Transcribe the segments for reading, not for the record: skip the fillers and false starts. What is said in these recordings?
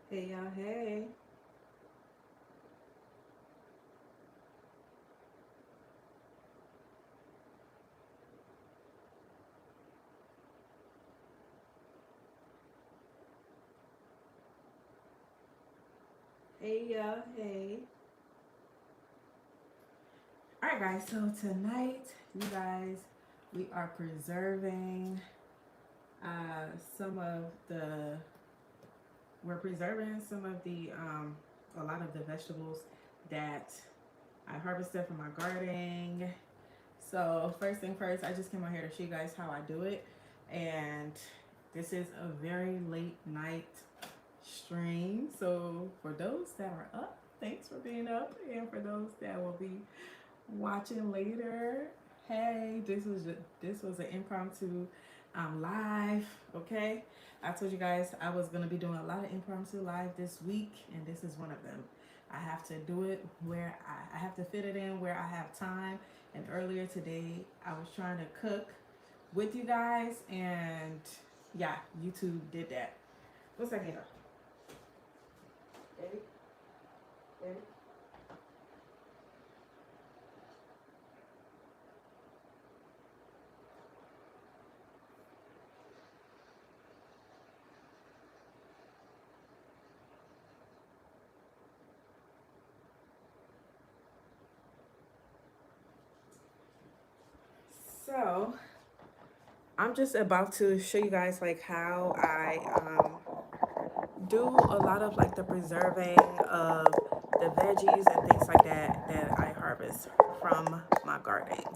Hey y'all, hey. Hey y'all, hey. Alright guys, so tonight, you guys, we are preserving some of the, we're preserving some of the, a lot of the vegetables that I harvested from my gardening. So first thing first, I just came out here to show you guys how I do it. And this is a very late night stream. So for those that are up, thanks for being up. And for those that will be watching later, hey, this was an impromptu live. Okay, I told you guys I was gonna be doing a lot of impromptu live this week, and this is one of them. I have to do it where I have to fit it in where I have time. And earlier today, I was trying to cook with you guys, and yeah, YouTube did that. What's that here? Baby? Baby? So I'm just about to show you guys like how I do a lot of like the preserving of the veggies and things like that that I harvest from my gardening.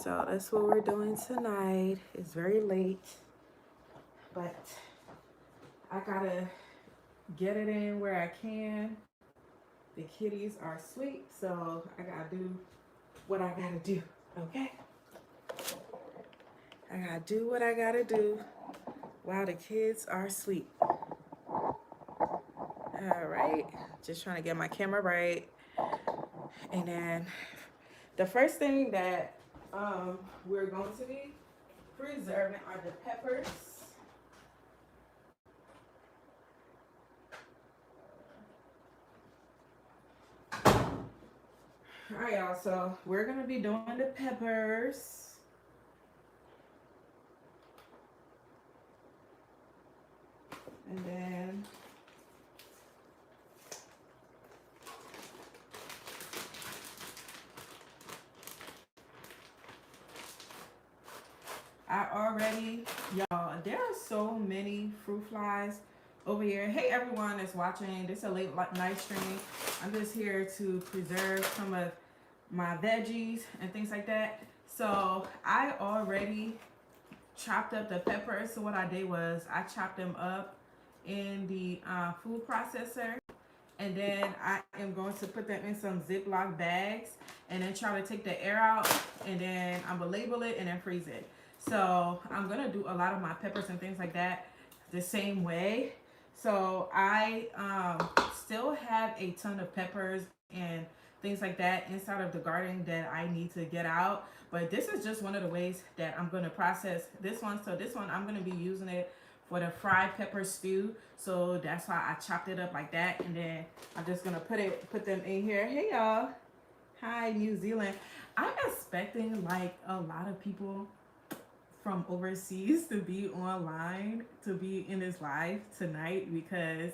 So that's what we're doing tonight. It's very late, but I gotta get it in where I can. The kitties are asleep, so I gotta do what I gotta do. Okay? I gotta do what I gotta do while the kids are asleep. All right, just trying to get my camera right. And then the first thing that we're going to be preserving are the peppers. All right, y'all, so we're gonna be doing the peppers. And then I already, y'all, there are so many fruit flies over here. Hey, everyone that's watching. This is a late night stream. I'm just here to preserve some of my veggies and things like that. So I already chopped up the peppers. So what I did was I chopped them up in the food processor. And then I am going to put them in some Ziploc bags and then try to take the air out, and then I'm gonna label it and then freeze it. So I'm gonna do a lot of my peppers and things like that the same way. So I still have a ton of peppers and things like that inside of the garden that I need to get out. But this is just one of the ways that I'm gonna process this one. So this one I'm gonna be using it for the fried pepper stew. So that's why I chopped it up like that. And then I'm just gonna put them in here. Hey y'all. Hi, New Zealand. I'm expecting like a lot of people from overseas to be online, to be in this live tonight, because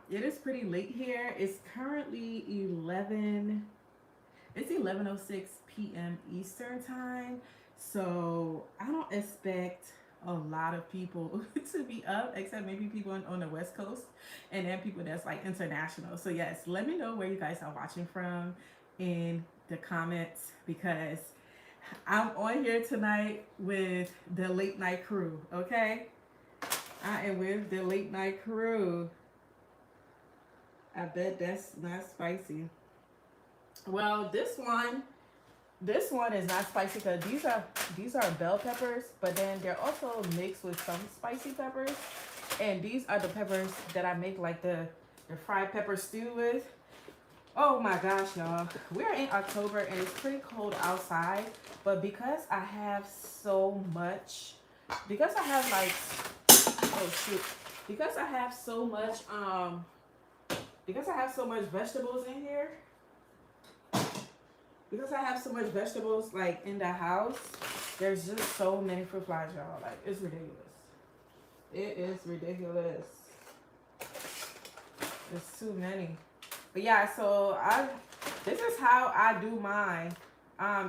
it is pretty late here. It's currently 11:06 p.m. Eastern time. So I don't expect a lot of people to be up, except maybe people on the West Coast, and then people that's like international. So yes, let me know where you guys are watching from in the comments, because I'm on here tonight with the late night crew. Okay, I am with the late night crew. I bet that's not spicy. Well, this one is not spicy because these are bell peppers, but then they're also mixed with some spicy peppers. And these are the peppers that I make like the fried pepper stew with. Oh my gosh, y'all. We're in October and it's pretty cold outside, but because I have so much, because I have like, oh shoot, because I have so much vegetables in here, because I have so much vegetables like in the house, there's just so many fruit flies, y'all. Like, it's ridiculous. It is ridiculous. It's too many. But yeah, so this is how I do mine.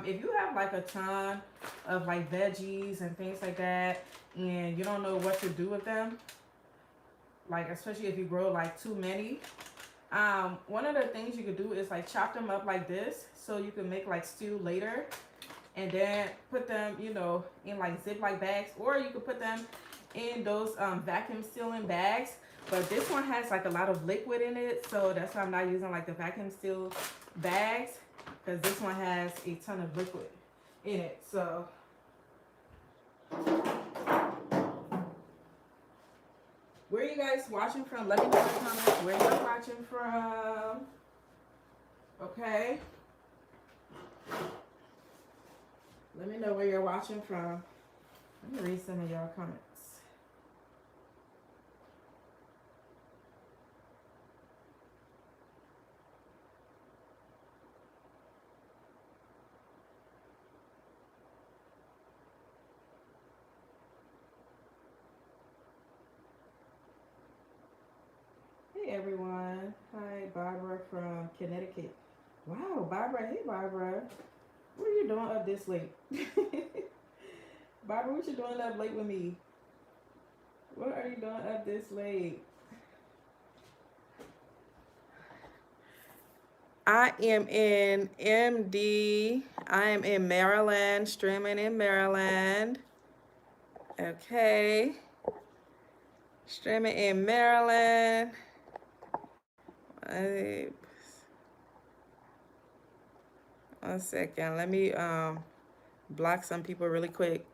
If you have like a ton of like veggies and things like that, and you don't know what to do with them, like especially if you grow like too many, one of the things you could do is like chop them up like this, so you can make like stew later, and then put them, you know, in like Ziploc bags, or you could put them in those vacuum sealing bags. But this one has like a lot of liquid in it, so that's why I'm not using like the vacuum seal bags, because this one has a ton of liquid in it. So where are you guys watching from? Let me know in the comments where you're watching from. Okay, let me know where you're watching from. Let me read some of y'all comments. Hey everyone. Hi, Barbara from Connecticut. Wow, Barbara. Hey Barbara. What are you doing up this late? Barbara, what you doing up late with me? What are you doing up this late? I am in MD. I am in Maryland, streaming in Maryland. Okay. Streaming in Maryland. One second. Let me block some people really quick.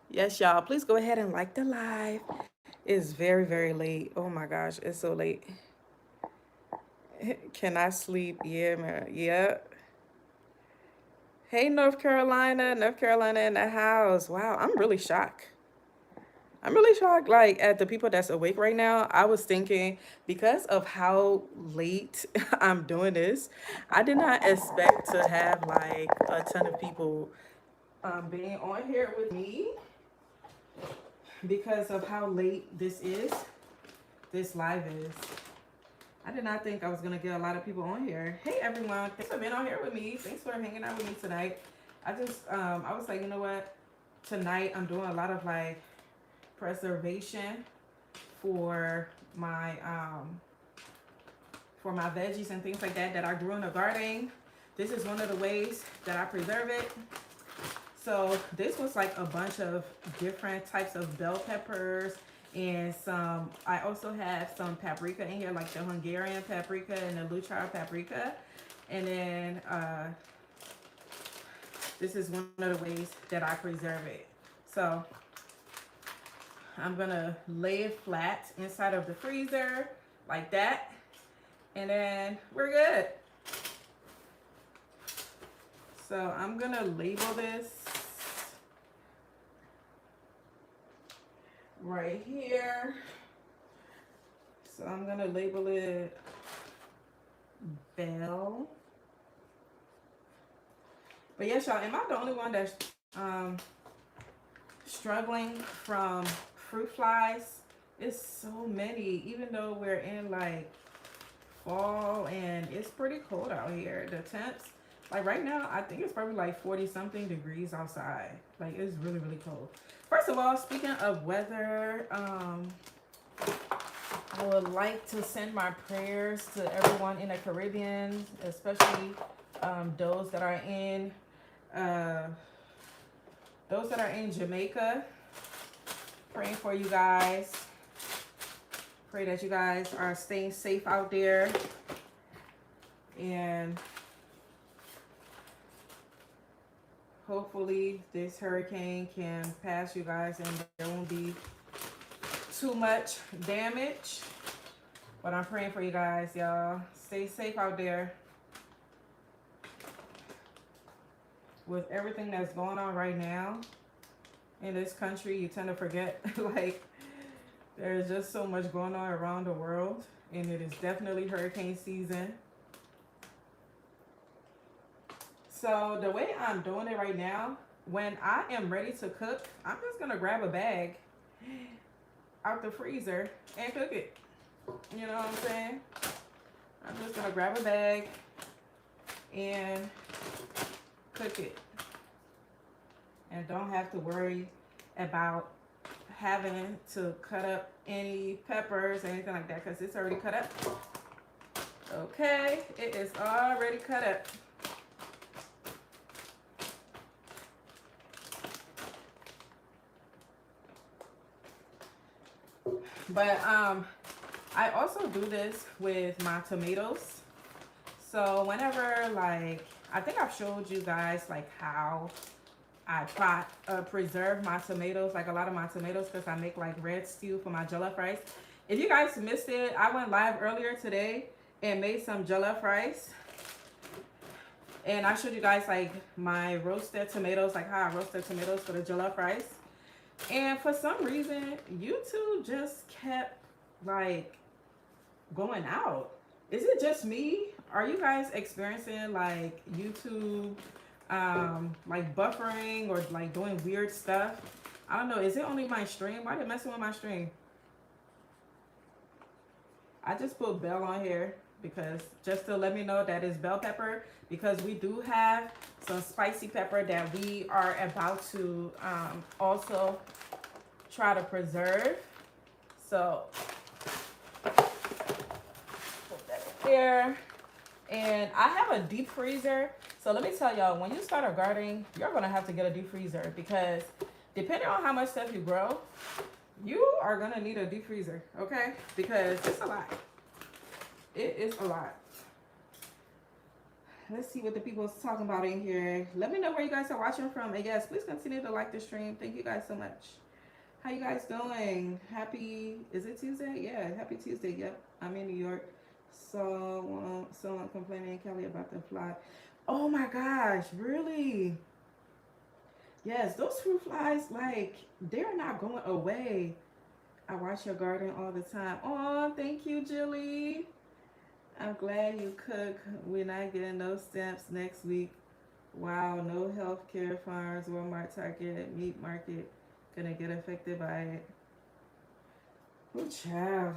Yes, y'all. Please go ahead and like the live. It's very, very late. Oh my gosh, it's so late. Can I sleep? Yeah, man. Yeah. Hey, North Carolina. North Carolina in the house. Wow, I'm really shocked. I'm really shocked, like, at the people that's awake right now. I was thinking, because of how late I'm doing this, I did not expect to have, like, a ton of people being on here with me because of how late this live is. I did not think I was going to get a lot of people on here. Hey, everyone. Thanks for being on here with me. Thanks for hanging out with me tonight. I was like, you know what? Tonight, I'm doing a lot of, like, preservation for my veggies and things like that I grew in the garden. This is one of the ways that I preserve it. So this was like a bunch of different types of bell peppers, and I also have some paprika in here, like the Hungarian paprika and the Luchar paprika. And then this is one of the ways that I preserve it. So I'm gonna lay it flat inside of the freezer like that, and then we're good. So I'm gonna label this right here. So I'm gonna label it Bell. But yes, y'all, am I the only one that's struggling from fruit flies? It's so many, even though we're in like fall and it's pretty cold out here. The temps, like right now, I think it's probably like 40 something degrees outside. Like, it's really, really cold. First of all, speaking of weather, I would like to send my prayers to everyone in the Caribbean, especially those that are in Jamaica. Praying for you guys. Pray that you guys are staying safe out there. And hopefully this hurricane can pass you guys and there won't be too much damage. But I'm praying for you guys, y'all. Stay safe out there. With everything that's going on right now in this country, you tend to forget, like, There's just so much going on around the world, and it is definitely hurricane season. So the way I'm doing it right now, when I am ready to cook, I'm just gonna grab a bag out the freezer and cook it. You know what I'm saying? I'm just gonna grab a bag and cook it, and don't have to worry about having to cut up any peppers or anything like that, because it's already cut up. Okay, it is already cut up. But I also do this with my tomatoes. So whenever, like, I think I've showed you guys like how I preserve my tomatoes, like a lot of my tomatoes, because I make like red stew for my jollof rice. If you guys missed it, I went live earlier today and made some jollof rice. And I showed you guys like my roasted tomatoes, like how I roasted tomatoes for the jollof rice. And for some reason, YouTube just kept like going out. Is it just me? Are you guys experiencing like YouTube like buffering or like doing weird stuff? I don't know. Is it only my stream? Why are they messing with my stream? I just put bell on here because just to let me know that it's bell pepper, because we do have some spicy pepper that we are about to also try to preserve. So put that in there. And I have a deep freezer. So let me tell y'all, when you start a garden, you're gonna have to get a deep freezer, because depending on how much stuff you grow, you are gonna need a deep freezer, okay? Because it's a lot. It is a lot. Let's see what the people is talking about in here. Let me know where you guys are watching from. And yes, please continue to like the stream. Thank you guys so much. How you guys doing? Happy, is it Tuesday? Yeah, happy Tuesday. Yep, I'm in New York. So someone complaining in Cali about the fly. Oh my gosh, really? Yes, those fruit flies, like, they're not going away. I watch your garden all the time. Oh, thank you, Julie. I'm glad you cook. We're not getting no stamps next week. Wow, no healthcare farms, Walmart, Target, meat market gonna get affected by it. Oh, child.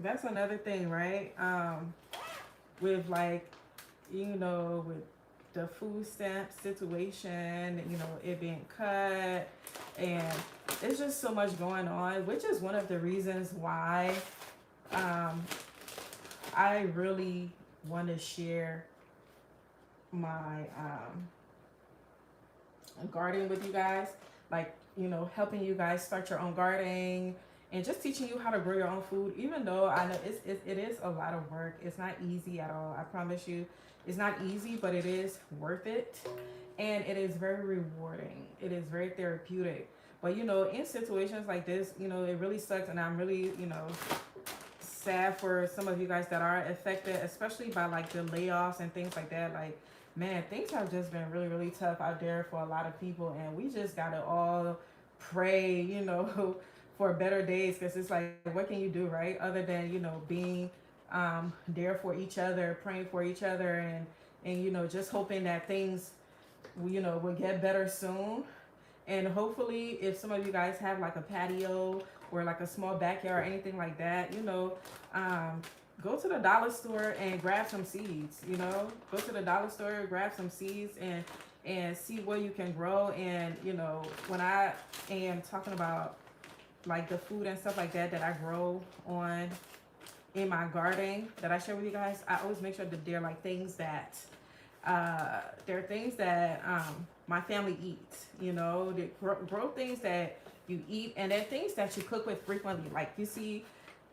That's another thing, right? With like, you know, with the food stamp situation, you know, it being cut, and it's just so much going on, which is one of the reasons why I really want to share my garden with you guys, like, you know, helping you guys start your own gardening and just teaching you how to grow your own food. Even though I know it is a lot of work, it's not easy at all. I promise you, it's not easy, but it is worth it, and it is very rewarding. It is very therapeutic. But you know, in situations like this, you know, it really sucks, and I'm really, you know, sad for some of you guys that are affected, especially by like the layoffs and things like that. Like, man, things have just been really, really tough out there for a lot of people, and we just gotta all pray, you know, for better days, because it's like, what can you do, right? Other than, you know, being there for each other, praying for each other, and you know, just hoping that things, you know, will get better soon. And hopefully, if some of you guys have like a patio or like a small backyard or anything like that, you know, go to the dollar store and grab some seeds. You know, go to the dollar store, grab some seeds, and see what you can grow. And you know, when I am talking about like the food and stuff like that that I grow on in my garden that I share with you guys, I always make sure that they're like things that they're things that my family eats. You know, they grow things that you eat, and they're things that you cook with frequently. Like, you see,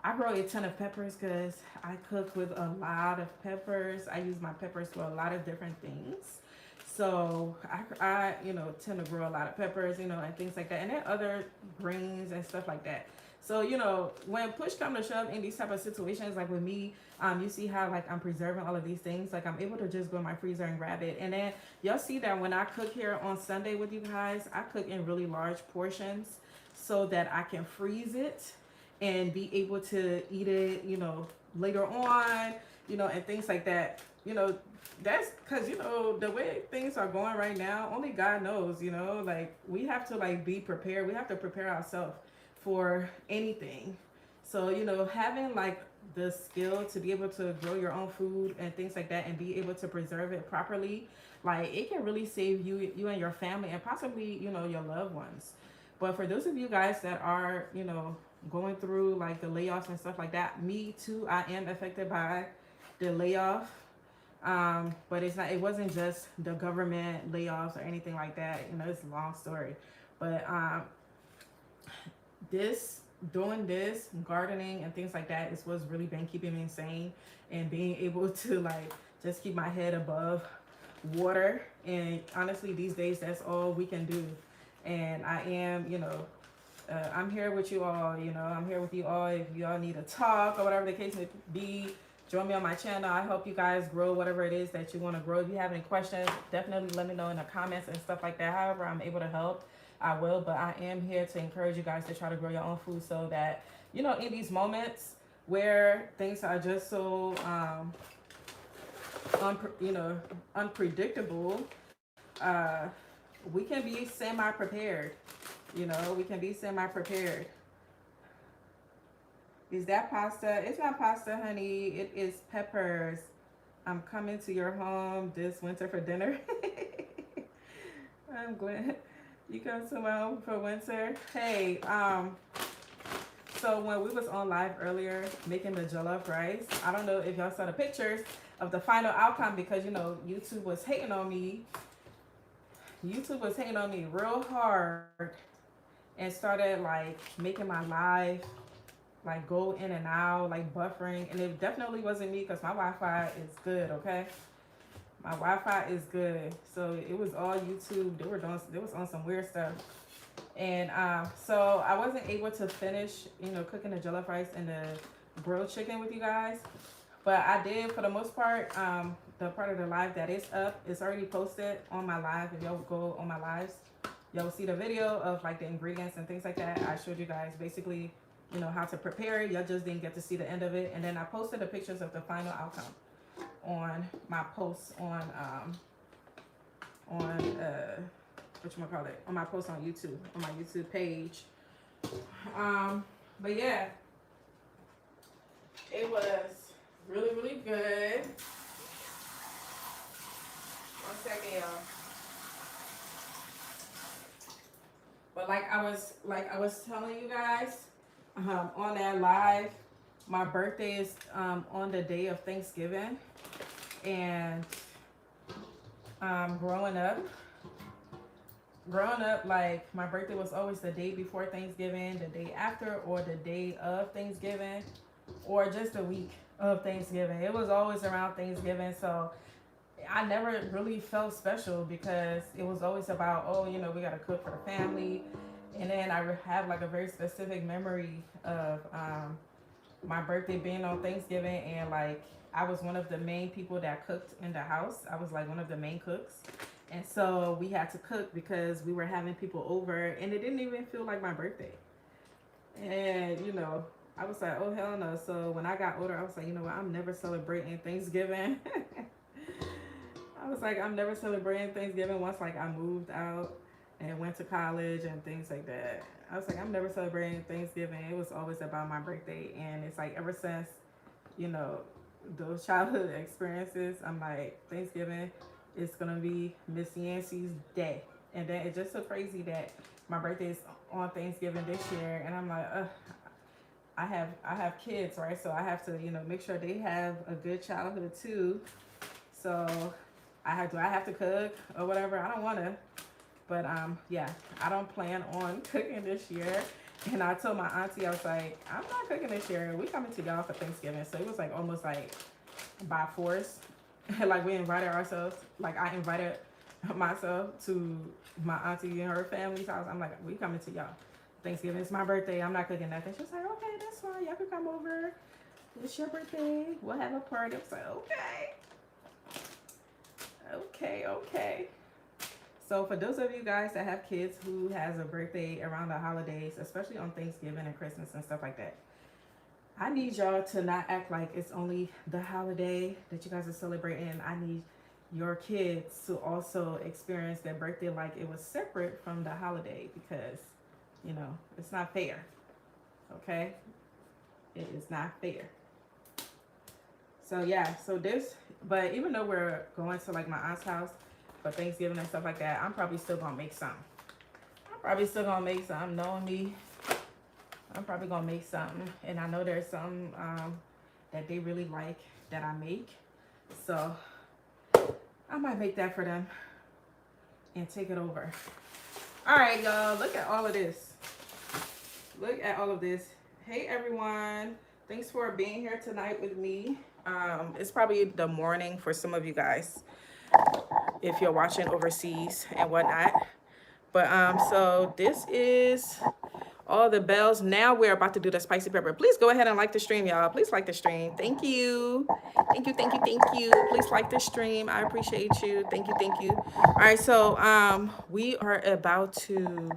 I grow a ton of peppers because I cook with a lot of peppers. I use my peppers for a lot of different things. So I you know, tend to grow a lot of peppers, you know, and things like that, and then other greens and stuff like that. So, you know, when push comes to shove in these type of situations, like with me, you see how like I'm preserving all of these things. Like, I'm able to just go in my freezer and grab it. And then y'all see that when I cook here on Sunday with you guys, I cook in really large portions so that I can freeze it. and be able to eat it, you know, later on, you know, and things like that. You know, that's because, you know, the way things are going right now, only God knows, you know, like we have to like be prepared. We have to prepare ourselves for anything. So, you know, having like the skill to be able to grow your own food and things like that and be able to preserve it properly, like it can really save you and your family and possibly, you know, your loved ones. But for those of you guys that are, you know, going through like the layoffs and stuff like that, me too, I am affected by the layoff. But it wasn't just the government layoffs or anything like that. You know, it's a long story. But this doing this gardening and things like that is what's really been keeping me sane and being able to like just keep my head above water. And honestly, these days that's all we can do. And I am, you know, I'm here with you all. You know, I'm here with you all. If you all need a talk or whatever the case may be, join me on my channel. I help you guys grow whatever it is that you want to grow. If you have any questions, definitely let me know in the comments and stuff like that. However I'm able to help, I will. But I am here to encourage you guys to try to grow your own food so that, you know, in these moments where things are just so, you know, unpredictable, we can be semi-prepared. You know, we can be semi-prepared. Is that pasta? It's not pasta, honey. It is peppers. I'm coming to your home this winter for dinner. I'm glad you come to my home for winter. Hey, so when we was on live earlier making the jollof rice, I don't know if y'all saw the pictures of the final outcome because, you know, YouTube was hating on me. YouTube was hating on me real hard and started like making my live like go in and out, like buffering, and it definitely wasn't me because my Wi-Fi is good. Okay, my Wi-Fi is good, so it was all YouTube. They was on some weird stuff, and so I wasn't able to finish, you know, cooking the jollof rice and the grilled chicken with you guys, but I did for the most part. The part of the live that is up, it's already posted on my live. If y'all go on my lives, y'all will see the video of like the ingredients and things like that. I showed you guys basically, you know, how to prepare it. Y'all just didn't get to see the end of it. And then I posted the pictures of the final outcome on my post on whatchamacallit, on my post on YouTube, on my YouTube page. But yeah, it was really, really good. 1 second, y'all. But like I was telling you guys, on that live, my birthday is on the day of Thanksgiving, and growing up, like my birthday was always the day before Thanksgiving, the day after, or the day of Thanksgiving, or just the week of Thanksgiving. It was always around Thanksgiving, so I never really felt special because it was always about, oh, you know, we got to cook for the family. And then I have like a very specific memory of my birthday being on Thanksgiving, and like I was one of the main people that cooked in the house. I was like one of the main cooks. And so we had to cook because we were having people over, and it didn't even feel like my birthday. And, you know, I was like, oh, hell no. So when I got older, I was like, you know what, I'm never celebrating Thanksgiving. I was like, I'm never celebrating Thanksgiving once like I moved out and went to college and things like that. I was like, I'm never celebrating Thanksgiving. It was always about my birthday. And it's like ever since, you know, those childhood experiences, I'm like, Thanksgiving is gonna be Miss Yancey's day. And then it's just so crazy that my birthday is on Thanksgiving this year, and I'm like, I have kids, right? So I have to, you know, make sure they have a good childhood too. So I have to cook or whatever? I don't want to, but yeah, I don't plan on cooking this year. And I told my auntie, I was like, I'm not cooking this year. We coming to y'all for Thanksgiving. So it was like almost like by force. Like we invited ourselves. Like I invited myself to my auntie and her family's house. I'm like, we coming to y'all. Thanksgiving is my birthday. I'm not cooking nothing. She was like, okay, that's fine. Y'all can come over. It's your birthday. We'll have a party. I was like, okay. Okay. So for those of you guys that have kids who has a birthday around the holidays, especially on Thanksgiving and Christmas and stuff like that, I need y'all to not act like it's only the holiday that you guys are celebrating. I need your kids to also experience their birthday like it was separate from the holiday, because, you know, it's not fair. Okay? It is not fair. So yeah, so this, but even though we're going to like my aunt's house for Thanksgiving and stuff like that, I'm probably still gonna make some. I'm probably still gonna make some. Knowing me, I'm probably gonna make something. And I know there's some that they really like that I make. So I might make that for them and take it over. All right, y'all, look at all of this. Look at all of this. Hey everyone, thanks for being here tonight with me. It's probably the morning for some of you guys if you're watching overseas and whatnot. But so this is all the bells. Now we're about to do the spicy pepper. Please go ahead and like the stream, y'all. Please like the stream. Thank you. Thank you, thank you, thank you. Please like the stream. I appreciate you. Thank you, thank you. All right, so we are about to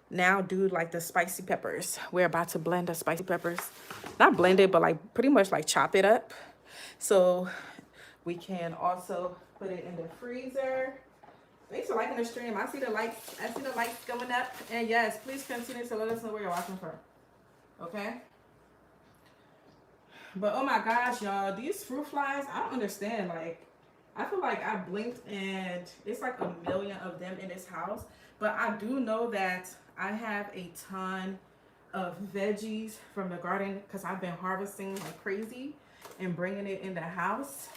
now do like the spicy peppers. We're about to blend the spicy peppers. Not blend it, but like pretty much like chop it up. So we can also put it in the freezer. Thanks for liking the stream. I see the lights. I see the lights going up. And yes, please continue to let us know where you're watching from. Okay? But oh my gosh, y'all, these fruit flies, I don't understand. Like, I feel like I blinked and it's like a million of them in this house. But I do know that I have a ton of veggies from the garden because I've been harvesting like crazy and bringing it in the house.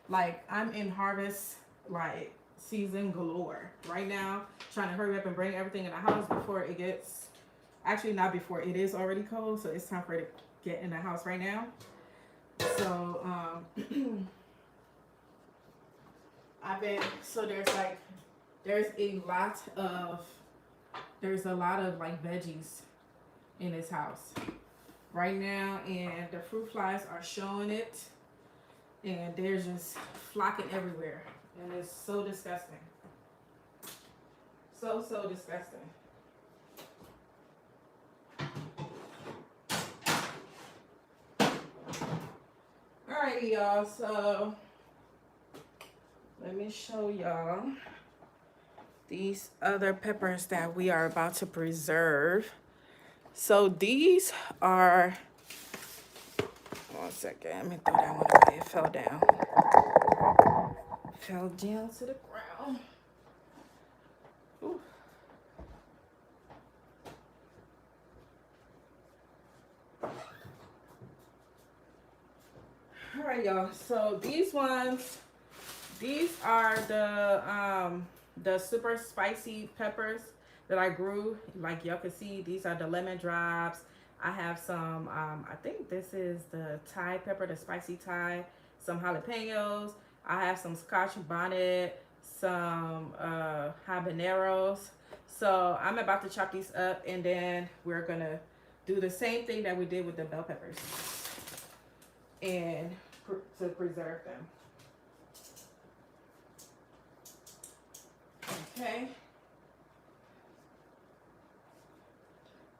Like, I'm in harvest like season galore right now, trying to hurry up and bring everything in the house before it gets, actually not before, it is already cold, so it's time for it to get in the house right now. So there's a lot of like veggies in this house right now, and the fruit flies are showing it, and they're just flocking everywhere. And it's so disgusting. So disgusting. Alrighty, y'all. So let me show y'all these other peppers that we are about to preserve. So these are, one second, let me throw that one away. It fell down. Fell down to the ground. Ooh. All right, y'all. So these are the super spicy peppers that I grew. Like y'all can see, these are the lemon drops. I have some, I think this is the Thai pepper, the spicy Thai, some jalapenos. I have some Scotch bonnet, some habaneros. So I'm about to chop these up, and then we're gonna do the same thing that we did with the bell peppers and to preserve them. Okay.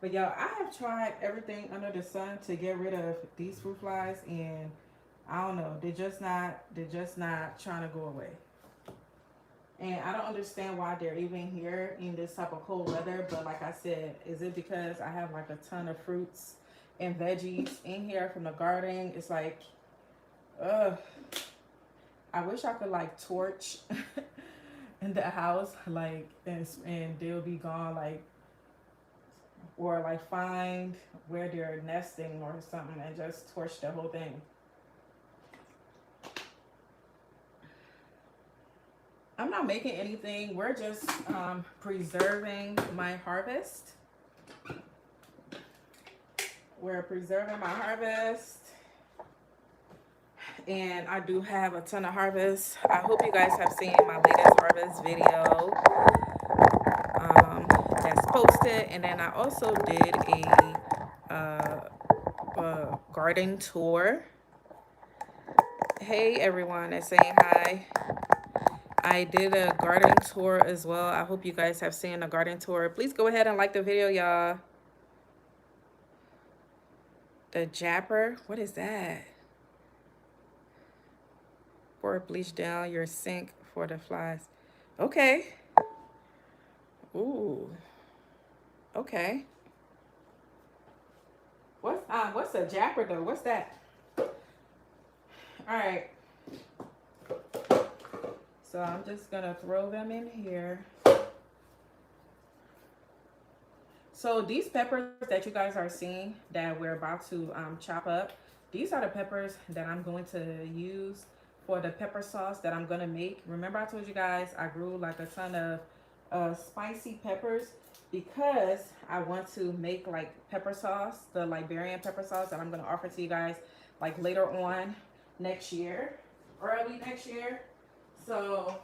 But y'all, I have tried everything under the sun to get rid of these fruit flies, and I don't know, they're just not trying to go away. And I don't understand why they're even here in this type of cold weather. But like I said, is it because I have like a ton of fruits and veggies in here from the garden? It's like, I wish I could like torch in the house, like, and they'll be gone, like, or like find where they're nesting or something and just torch the whole thing. I'm not making anything. We're just preserving my harvest. We're preserving my harvest. And I do have a ton of harvest. I hope you guys have seen my latest harvest video that's posted. And then I also did a garden tour. Hey everyone that's saying hi. I did a garden tour as well. I hope you guys have seen the garden tour. Please go ahead and like the video, y'all. The Japper. What is that? Pour bleach down your sink for the flies. Okay. Ooh. Okay. What's a Japper though? What's that? All right. So I'm just gonna throw them in here. So these peppers that you guys are seeing that we're about to chop up, these are the peppers that I'm going to use for the pepper sauce that I'm gonna make. Remember I told you guys I grew like a ton of spicy peppers because I want to make like pepper sauce, the Liberian pepper sauce that I'm gonna offer to you guys like later on next year, early next year. So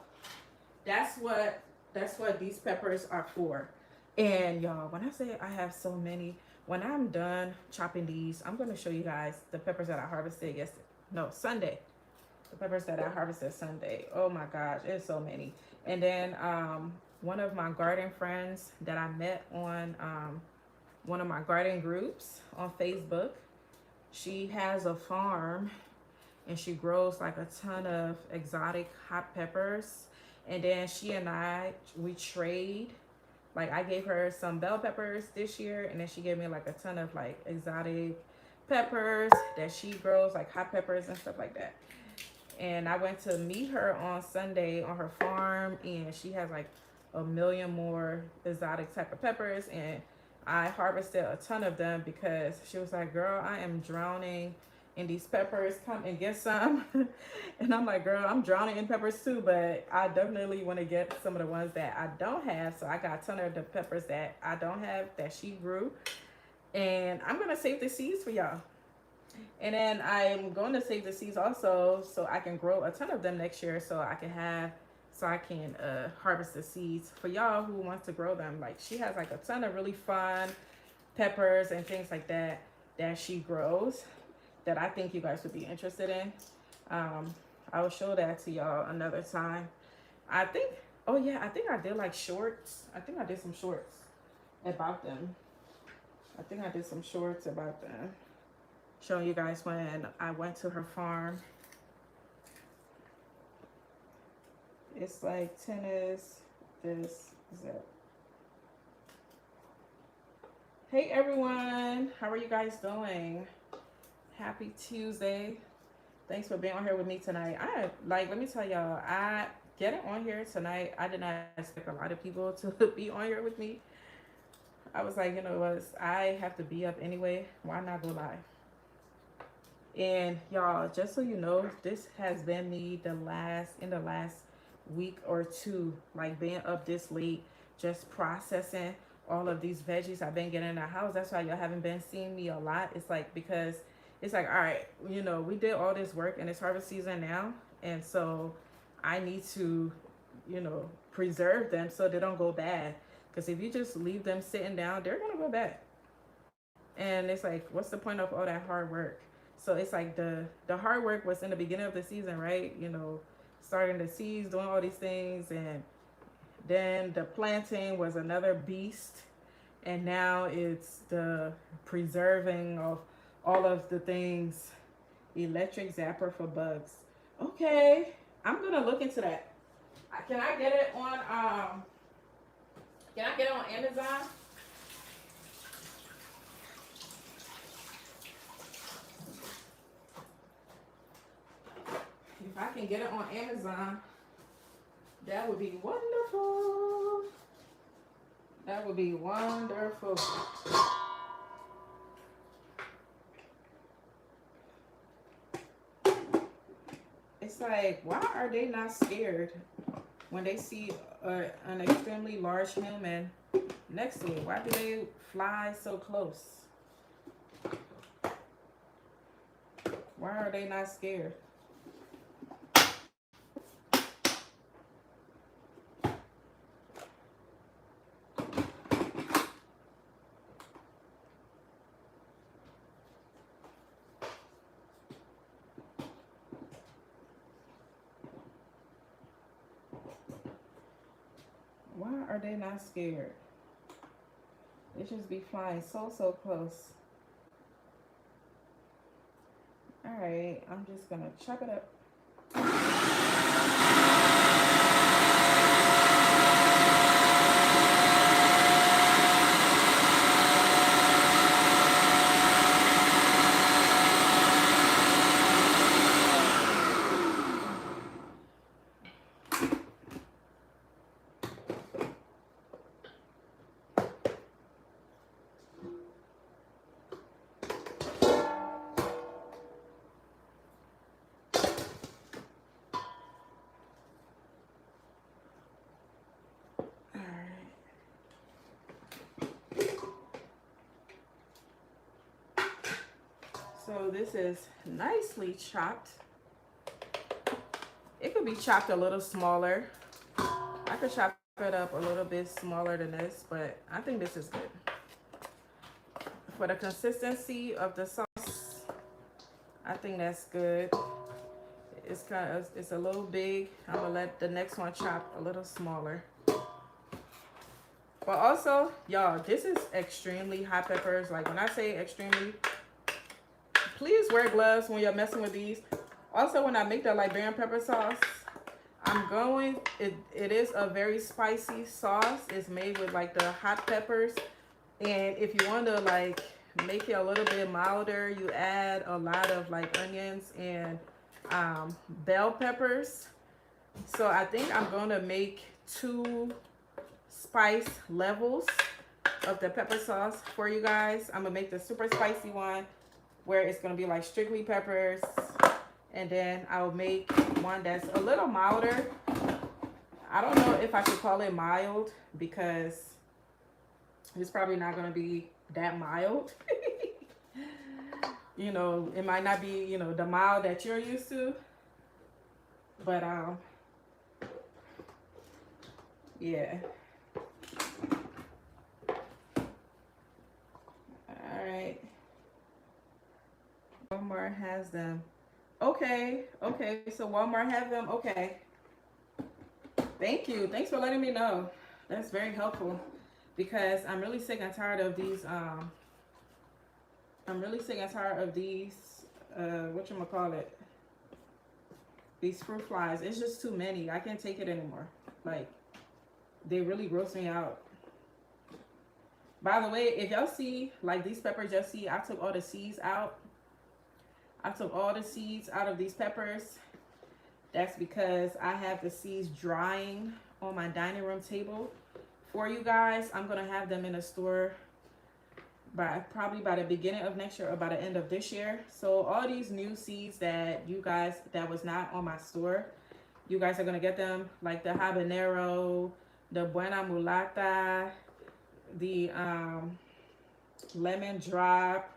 that's what these peppers are for. And y'all, when I say I have so many, when I'm done chopping these, I'm gonna show you guys the peppers that I harvested yesterday. No, Sunday. The peppers that I harvested Sunday. Oh my gosh, it's so many. And then one of my garden friends that I met on one of my garden groups on Facebook, she has a farm and she grows like a ton of exotic hot peppers. And then she and we trade. Like I gave her some bell peppers this year, and then she gave me like a ton of like exotic peppers that she grows, like hot peppers and stuff like that. And I went to meet her on Sunday on her farm, and she has like a million more exotic type of peppers. And I harvested a ton of them because she was like, girl, I am drowning in these peppers. Come and get some. And I'm like, girl, I'm drowning in peppers too, but I definitely want to get some of the ones that I don't have. So I got a ton of the peppers that I don't have that she grew. And I'm going to save the seeds for y'all. And then I'm going to save the seeds also so I can grow a ton of them next year so I can harvest the seeds for y'all who wants to grow them. Like she has like a ton of really fun peppers and things like that that she grows that I think you guys would be interested in. I will show that to y'all another time. I think, oh yeah, I think I did like shorts. I think I did some shorts about them. I think I did some shorts about them, showing you guys when I went to her farm. It's like tennis, this, that. Hey everyone, how are you guys doing? Happy Tuesday. Thanks for being on here with me tonight. Let me tell y'all, I getting on here tonight, I did not expect a lot of people to be on here with me. I was like, you know what, I have to be up anyway. Why not go live? And y'all, just so you know, this has been me in the last week or two, like being up this late, just processing all of these veggies I've been getting in the house. That's why y'all haven't been seeing me a lot. It's like because it's like, all right, you know, we did all this work and it's harvest season now. And so I need to, you know, preserve them so they don't go bad. Because if you just leave them sitting down, they're going to go bad. And it's like, what's the point of all that hard work? So it's like the hard work was in the beginning of the season, right? You know, starting the seeds, doing all these things. And then the planting was another beast. And now it's the preserving of all of the things. Electric zapper for bugs. Okay, I'm gonna look into that. Can I get it on Amazon? If I can get it on Amazon, that would be wonderful. That would be wonderful. It's like, why are they not scared when they see an extremely large human next to it? Why do they fly so close? Why are they not scared? Why are they not scared? They just be flying so close. All right, I'm just gonna chop it up. All right. So this is nicely chopped. It could be chopped a little smaller. I could chop it up a little bit smaller than this, but I think this is good. For the consistency of the sauce, I think that's good. It's a little big. I'm gonna let the next one chop a little smaller. But also, y'all, this is extremely hot peppers. Like when I say extremely, please wear gloves when you're messing with these. Also, when I make the Liberian pepper sauce, it is a very spicy sauce. It's made with like the hot peppers. And if you want to like make it a little bit milder, you add a lot of like onions and bell peppers. So I think I'm going to make 2 spice levels of the pepper sauce for you guys. I'm going to make the super spicy one where it's going to be like strictly peppers. And then I'll make one that's a little milder. I don't know if I should call it mild because it's probably not going to be that mild. You know, it might not be, you know, the mild that you're used to. But, yeah. All right. Walmart has them. Okay. So Walmart have them. Okay. Thank you. Thanks for letting me know. That's very helpful because I'm really sick and tired of these. I'm really sick and tired of these. Whatchamacallit? These fruit flies. It's just too many. I can't take it anymore. Like, they really gross me out. By the way, if y'all see, like these peppers, y'all see, I took all the seeds out. I took all the seeds out of these peppers. That's because I have the seeds drying on my dining room table for you guys. I'm going to have them in the store probably by the beginning of next year or by the end of this year. So all these new seeds that you guys, that was not on my store, you guys are going to get them, like the habanero, the buena mulata, the lemon drop,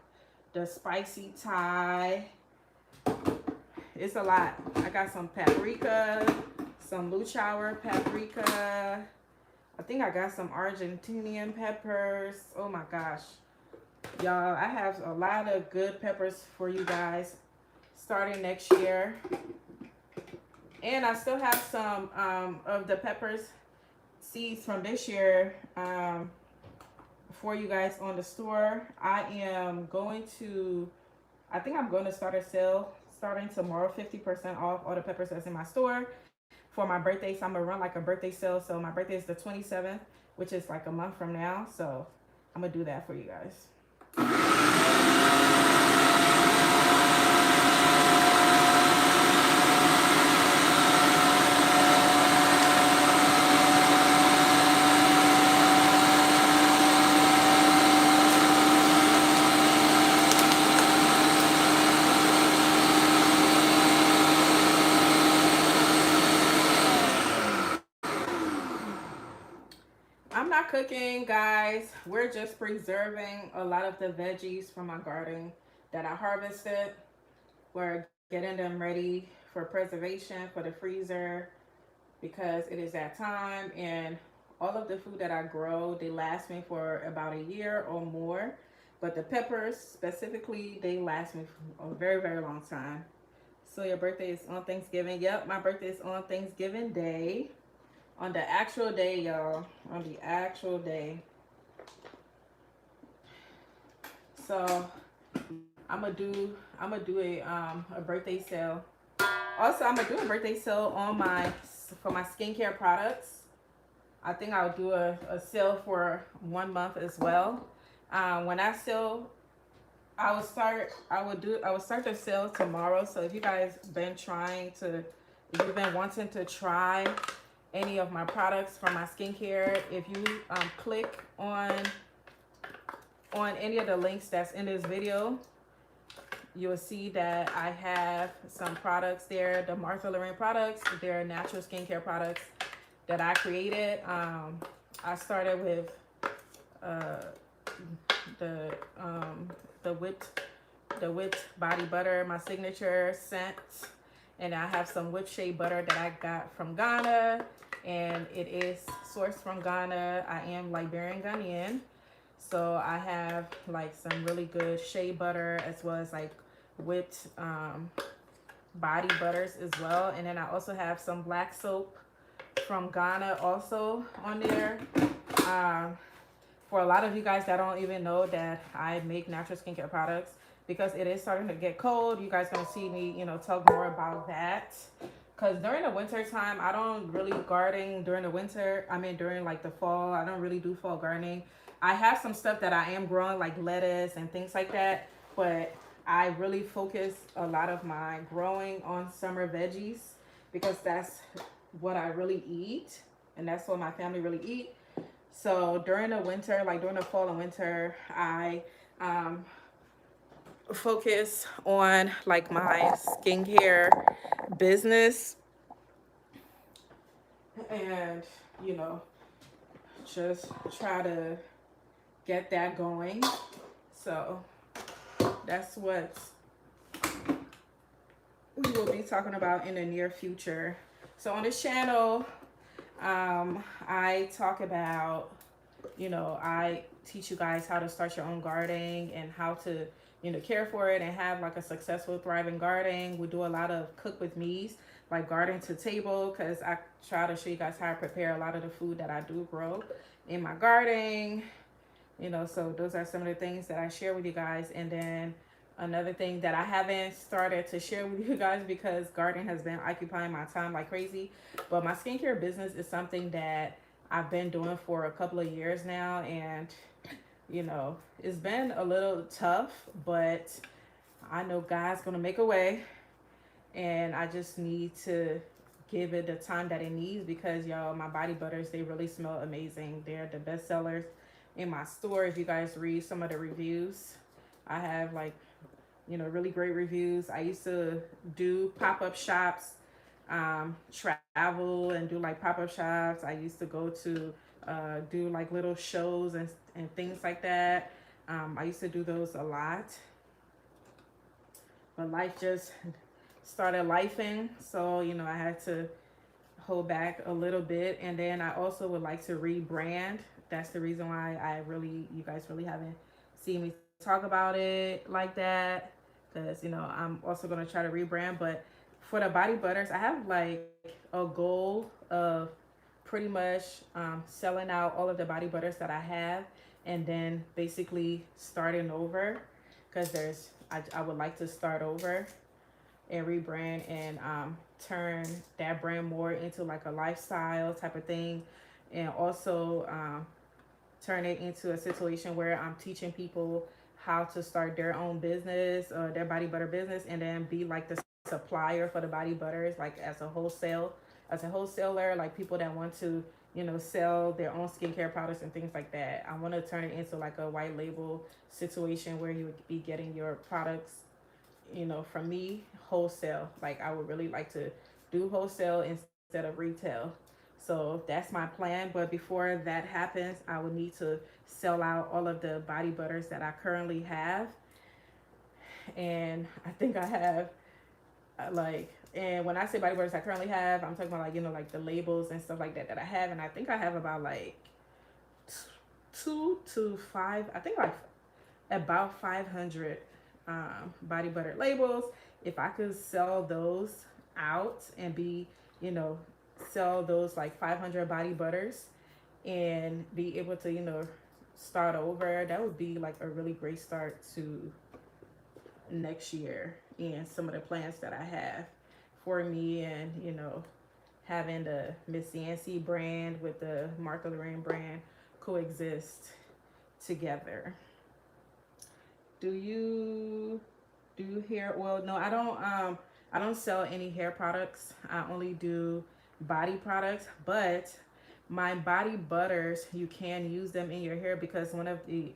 the spicy Thai. It's a lot. I got some paprika, some luchauer paprika. I think I got some Argentinian peppers. Oh my gosh. Y'all, I have a lot of good peppers for you guys starting next year. And I still have some of the peppers seeds from this year for you guys on the store. I think I'm going to start a sale starting tomorrow, 50% off all the peppers that's in my store for my birthday. So I'm going to run like a birthday sale. So my birthday is the 27th, which is like a month from now. So I'm going to do that for you guys. I'm not cooking, guys. We're just preserving a lot of the veggies from my garden that I harvested. We're getting them ready for preservation for the freezer because it is that time, and all of the food that I grow, they last me for about a year or more. But the peppers specifically, they last me for a very, very long time. So your birthday is on Thanksgiving. Yep, my birthday is on Thanksgiving Day. On the actual day, y'all. On the actual day. So I'm gonna do a birthday sale. Also, I'm gonna do a birthday sale on my for my skincare products. I think I'll do a sale for 1 month as well. When I sell, I will start the sale tomorrow. So if you guys been trying to, if you've been wanting to try any of my products from my skincare, if you click on any of the links that's in this video, you'll see that I have some products there. The Martha Lorraine products, they're natural skincare products that I created. I started with uh, the um, the whipped body butter, my signature scent, and I have some whipped shea butter that I got from Ghana, and it is sourced from Ghana. I am Liberian Ghanaian, so I have like some really good shea butter as well as like whipped body butters as well, and then I also have some black soap from Ghana also on there. Um, for a lot of you guys that don't even know that I make natural skincare products, because it is starting to get cold, you guys gonna see me, talk more about that. Because during the winter time, I don't really garden during the winter. I mean, during like the fall, I don't really do fall gardening. I have some stuff that I am growing, like lettuce and things like that, but I really focus a lot of my growing on summer veggies because that's what I really eat, and that's what my family really eat. So during the winter, like during the fall and winter, I focus on like my skincare business, and you know just try to get that going. So that's what we will be talking about in the near future. So on this channel, I talk about, I teach you guys how to start your own gardening and how to, care for it and have like a successful, thriving garden. We do a lot of cook with me's, like garden to table, because I try to show you guys how to prepare a lot of the food that I do grow in my garden. So those are some of the things that I share with you guys. And then another thing that I haven't started to share with you guys because gardening has been occupying my time like crazy, but my skincare business is something that I've been doing for a couple of years now, and it's been a little tough, but I know God's gonna make a way, and I just need to give it the time that it needs, because y'all, my body butters, they really smell amazing. They're the best sellers in my store. If you guys read some of the reviews, I have like really great reviews. I used to do pop-up shops, travel and do like pop-up shops. I used to go to do like little shows and things like that. I used to do those a lot, but life just started lifing, so I had to hold back a little bit. And then I also would like to rebrand. That's the reason why you guys really haven't seen me talk about it like that, because I'm also going to try to rebrand. But for the body butters, I have like a goal of pretty much selling out all of the body butters that I have, and then basically starting over, because I would like to start over and rebrand and turn that brand more into like a lifestyle type of thing, and also turn it into a situation where I'm teaching people how to start their own business or their body butter business, and then be like the supplier for the body butters, like as a wholesaler, like people that want to sell their own skincare products and things like that. I want to turn it into like a white label situation where you would be getting your products from me wholesale. Like I would really like to do wholesale instead of retail. So that's my plan. But before that happens, I would need to sell out all of the body butters that I currently have. And I think I have and when I say body butters I currently have, I'm talking about like, like the labels and stuff like that I have. And I think I have about like 2 to 5, I think like about 500 body butter labels. If I could sell those out and be, sell those like 500 body butters and be able to, start over, that would be like a really great start to next year and some of the plans that I have for me, and you know, having the Miss Yancy brand with the Martha Lorraine brand coexist together. Do you do hair oil? No, I don't. I don't sell any hair products. I only do body products. But my body butters, you can use them in your hair because one of the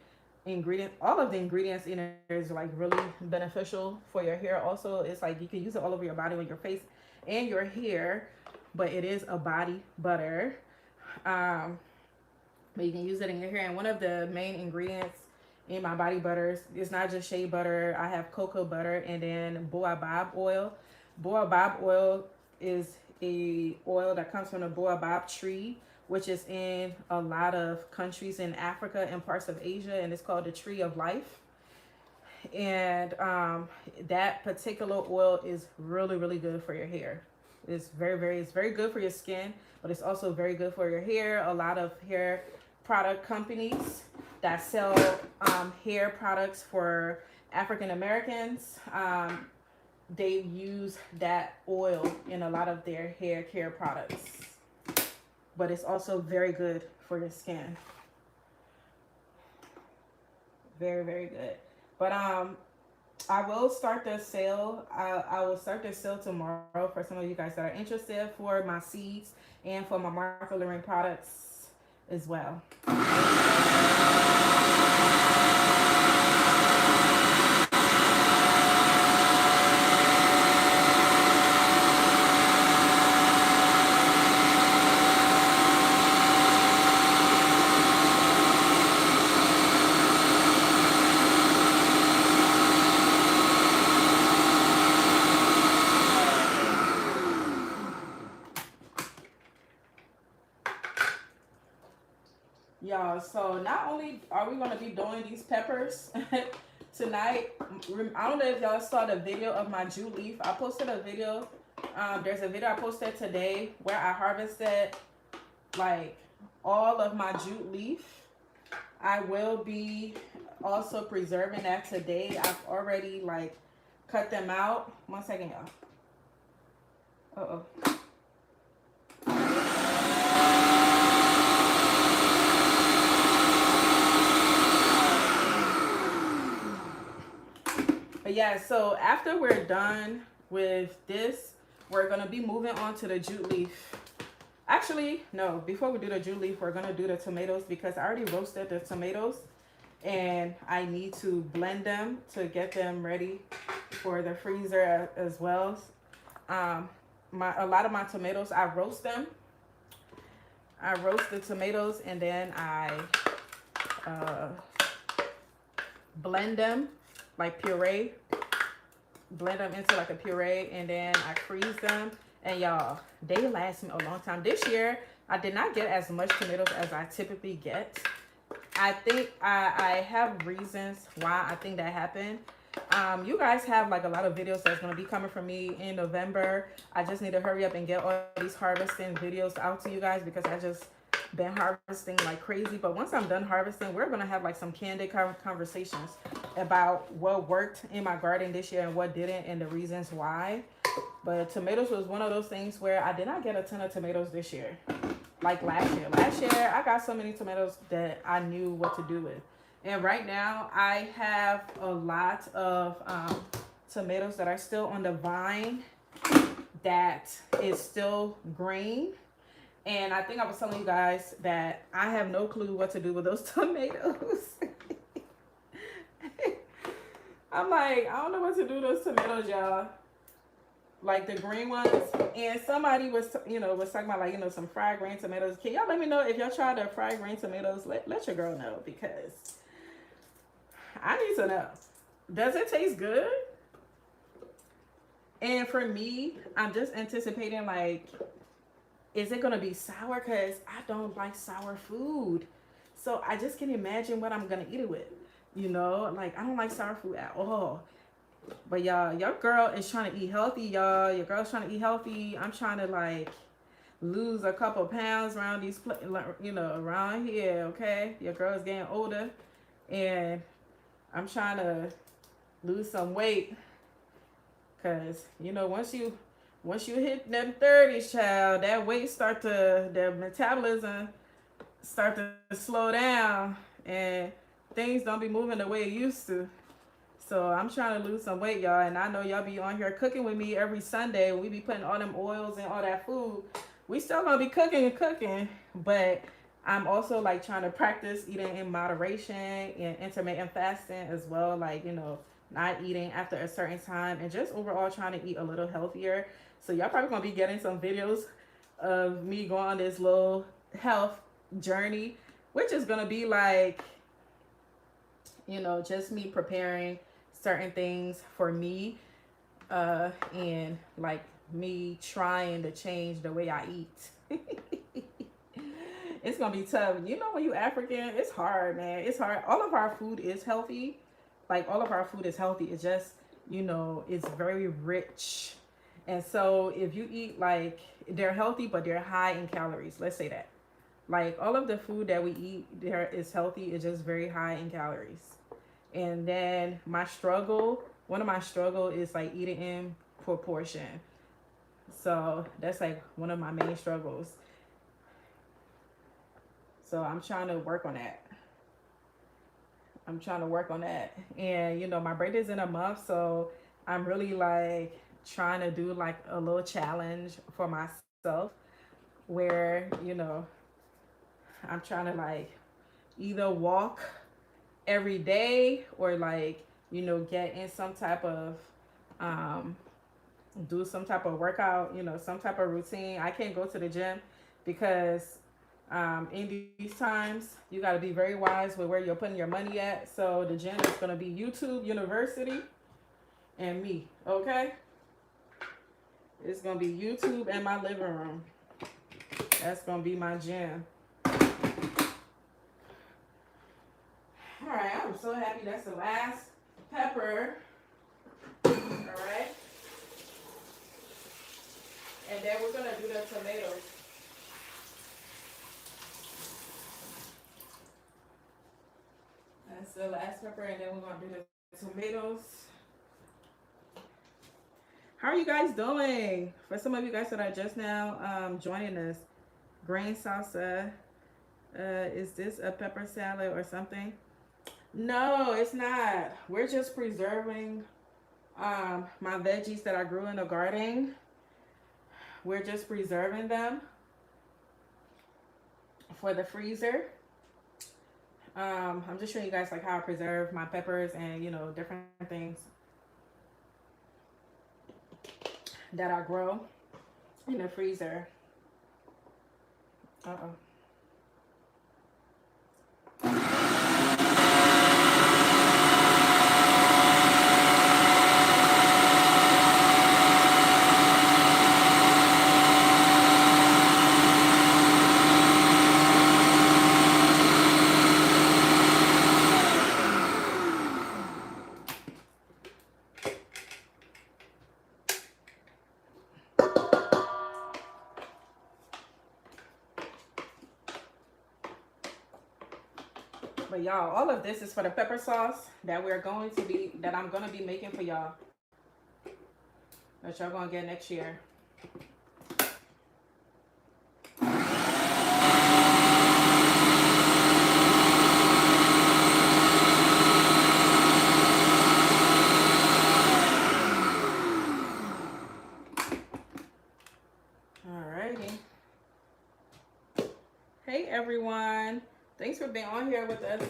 ingredient, all of the ingredients in it is like really beneficial for your hair. Also, it's like you can use it all over your body, on your face and your hair. But it is a body butter. Um, but you can use it in your hair. And one of the main ingredients in my body butters, it's not just shea butter. I have cocoa butter and then baobab oil. Baobab oil is a oil that comes from the baobab tree, which is in a lot of countries in Africa and parts of Asia, and it's called the tree of life. And that particular oil is really, really good for your hair. It's very good for your skin, but it's also very good for your hair. A lot of hair product companies that sell hair products for African Americans, they use that oil in a lot of their hair care products. But it's also very good for your skin. Very, very good. But I will start the sale. I will start the sale tomorrow for some of you guys that are interested, for my seeds and for my Martha Lorraine products as well. Y'all, so not only are we going to be doing these peppers tonight, I don't know if y'all saw the video of my jute leaf. I posted a video. There's a video I posted today where I harvested like all of my jute leaf. I will be also preserving that today. I've already like cut them out. 1 second, y'all. But yeah, so after we're done with this, we're going to be moving on to the jute leaf. Actually, no, before we do the jute leaf, we're going to do the tomatoes because I already roasted the tomatoes and I need to blend them to get them ready for the freezer as well. A lot of my tomatoes, I roast them. I roast the tomatoes and then I blend them like puree. Blend them into like a puree and then I freeze them. And y'all, they last me a long time. This year, I did not get as much tomatoes as I typically get. I think I have reasons why I think that happened. You guys have like a lot of videos that's going to be coming from me in November. I just need to hurry up and get all these harvesting videos out to you guys because I just been harvesting like crazy. But once I'm done harvesting, we're going to have like some candid conversations about what worked in my garden this year and what didn't and the reasons why. But tomatoes was one of those things where I did not get a ton of tomatoes this year like last year. Last year I got so many tomatoes that I knew what to do with. And right now I have a lot of tomatoes that are still on the vine that is still green. And I think I was telling you guys that I have no clue what to do with those tomatoes. I'm like, I don't know what to do with those tomatoes, y'all. Like the green ones. And somebody was, was talking about like, some fried green tomatoes. Can y'all let me know if y'all tried the fried green tomatoes? Let your girl know because I need to know. Does it taste good? And for me, I'm just anticipating like, is it going to be sour? Because I don't like sour food. So I just can imagine what I'm going to eat it with. Like I don't like sour food at all. But y'all, your girl is trying to eat healthy, y'all. Your girl's trying to eat healthy. I'm trying to like lose a couple pounds around these, around here, okay? Your girl's getting older. And I'm trying to lose some weight. Cause you know, once you hit them 30s, child, that weight start to the metabolism start to slow down, and things don't be moving the way it used to. So I'm trying to lose some weight, y'all, and I know y'all be on here cooking with me every Sunday. We be putting all them oils and all that food. We still gonna be cooking and cooking, but I'm also like trying to practice eating in moderation and intermittent fasting as well. Like, you know, not eating after a certain time and just overall trying to eat a little healthier. So y'all probably gonna be getting some videos of me going on this little health journey, which is gonna be like, you know, just me preparing certain things for me, and like me trying to change the way I eat. It's gonna be tough. You know, when you African, it's hard, man. It's hard. All of our food is healthy. Like, all of our food is healthy. It's just, you know, it's very rich. And so if you eat, like, they're healthy, but they're high in calories. Let's say that. Like, all of the food that we eat there is healthy. It's just very high in calories. And then one of my struggle is like eating in proportion. So that's like one of my main struggles. So I'm trying to work on that. And you know, my birthday's in a month, so I'm really like trying to do like a little challenge for myself where, you know, I'm trying to like either walk every day or like, you know, get in some type of do some type of workout, you know, some type of routine. I can't go to the gym because in these times you got to be very wise with where you're putting your money at. So the gym is going to be YouTube University and me. Okay, it's going to be YouTube and my living room. That's going to be my gym. All right, I'm so happy that's the last pepper. All right, and then we're going to do the tomatoes. That's the last pepper, and then we're going to do the tomatoes. How are you guys doing? For some of you guys that are just now joining us, grain salsa, is this a pepper salad or something? No, it's not. We're just preserving my veggies that I grew in the garden. We're just preserving them for the freezer. I'm just showing you guys like how I preserve my peppers and, you know, different things that I grow in the freezer. Uh-oh. But y'all, all of this is for the pepper sauce that I'm gonna be making for y'all. That y'all gonna get next year. Alrighty. Hey everyone. Thanks for being on here with us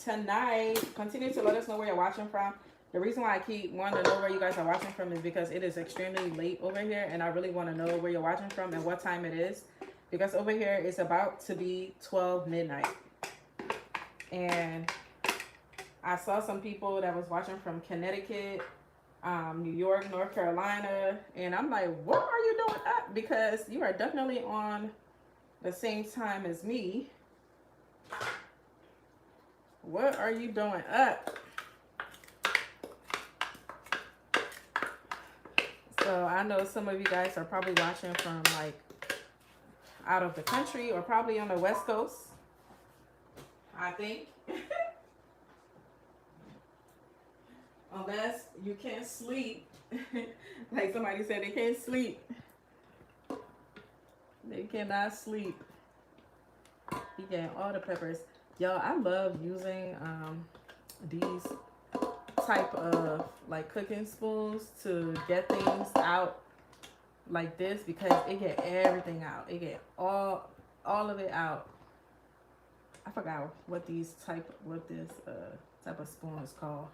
tonight. Continue to let us know where you're watching from. The reason why I keep wanting to know where you guys are watching from is because it is extremely late over here, and I really want to know where you're watching from and what time it is. Because over here it's about to be 12 midnight. And I saw some people that was watching from Connecticut, New York, North Carolina, and I'm like, what are you doing up? Because you are definitely on the same time as me. What are you doing up? So I know some of you guys are probably watching from like out of the country or probably on the West Coast, I think. unless you can't sleep. Like somebody said, they can't sleep. They cannot sleep. You get all the peppers. Y'all, I love using these type of like cooking spoons to get things out like this, because it get everything out. It get all of it out. I forgot what this type of spoon is called.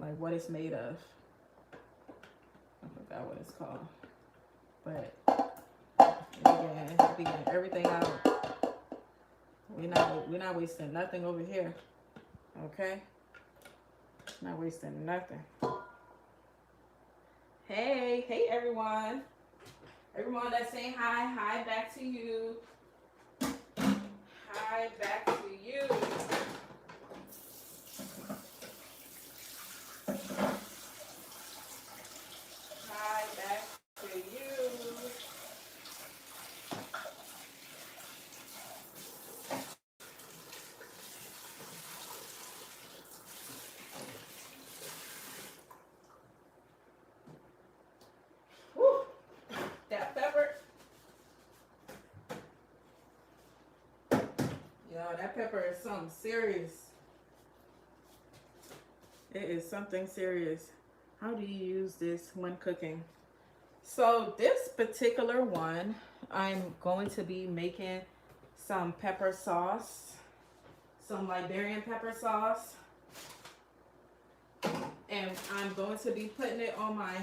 Like what it's made of. I forgot what it's called. But we getting everything out. We're not wasting nothing over here. Okay? Not wasting nothing. Hey everyone. Everyone that's saying hi back to you. Hi back to you. Hi back to you. Woo. That pepper. Yo, that pepper is something serious. It is something serious. How do you use this when cooking? So this particular one, I'm going to be making some pepper sauce, some Liberian pepper sauce, and I'm going to be putting it on my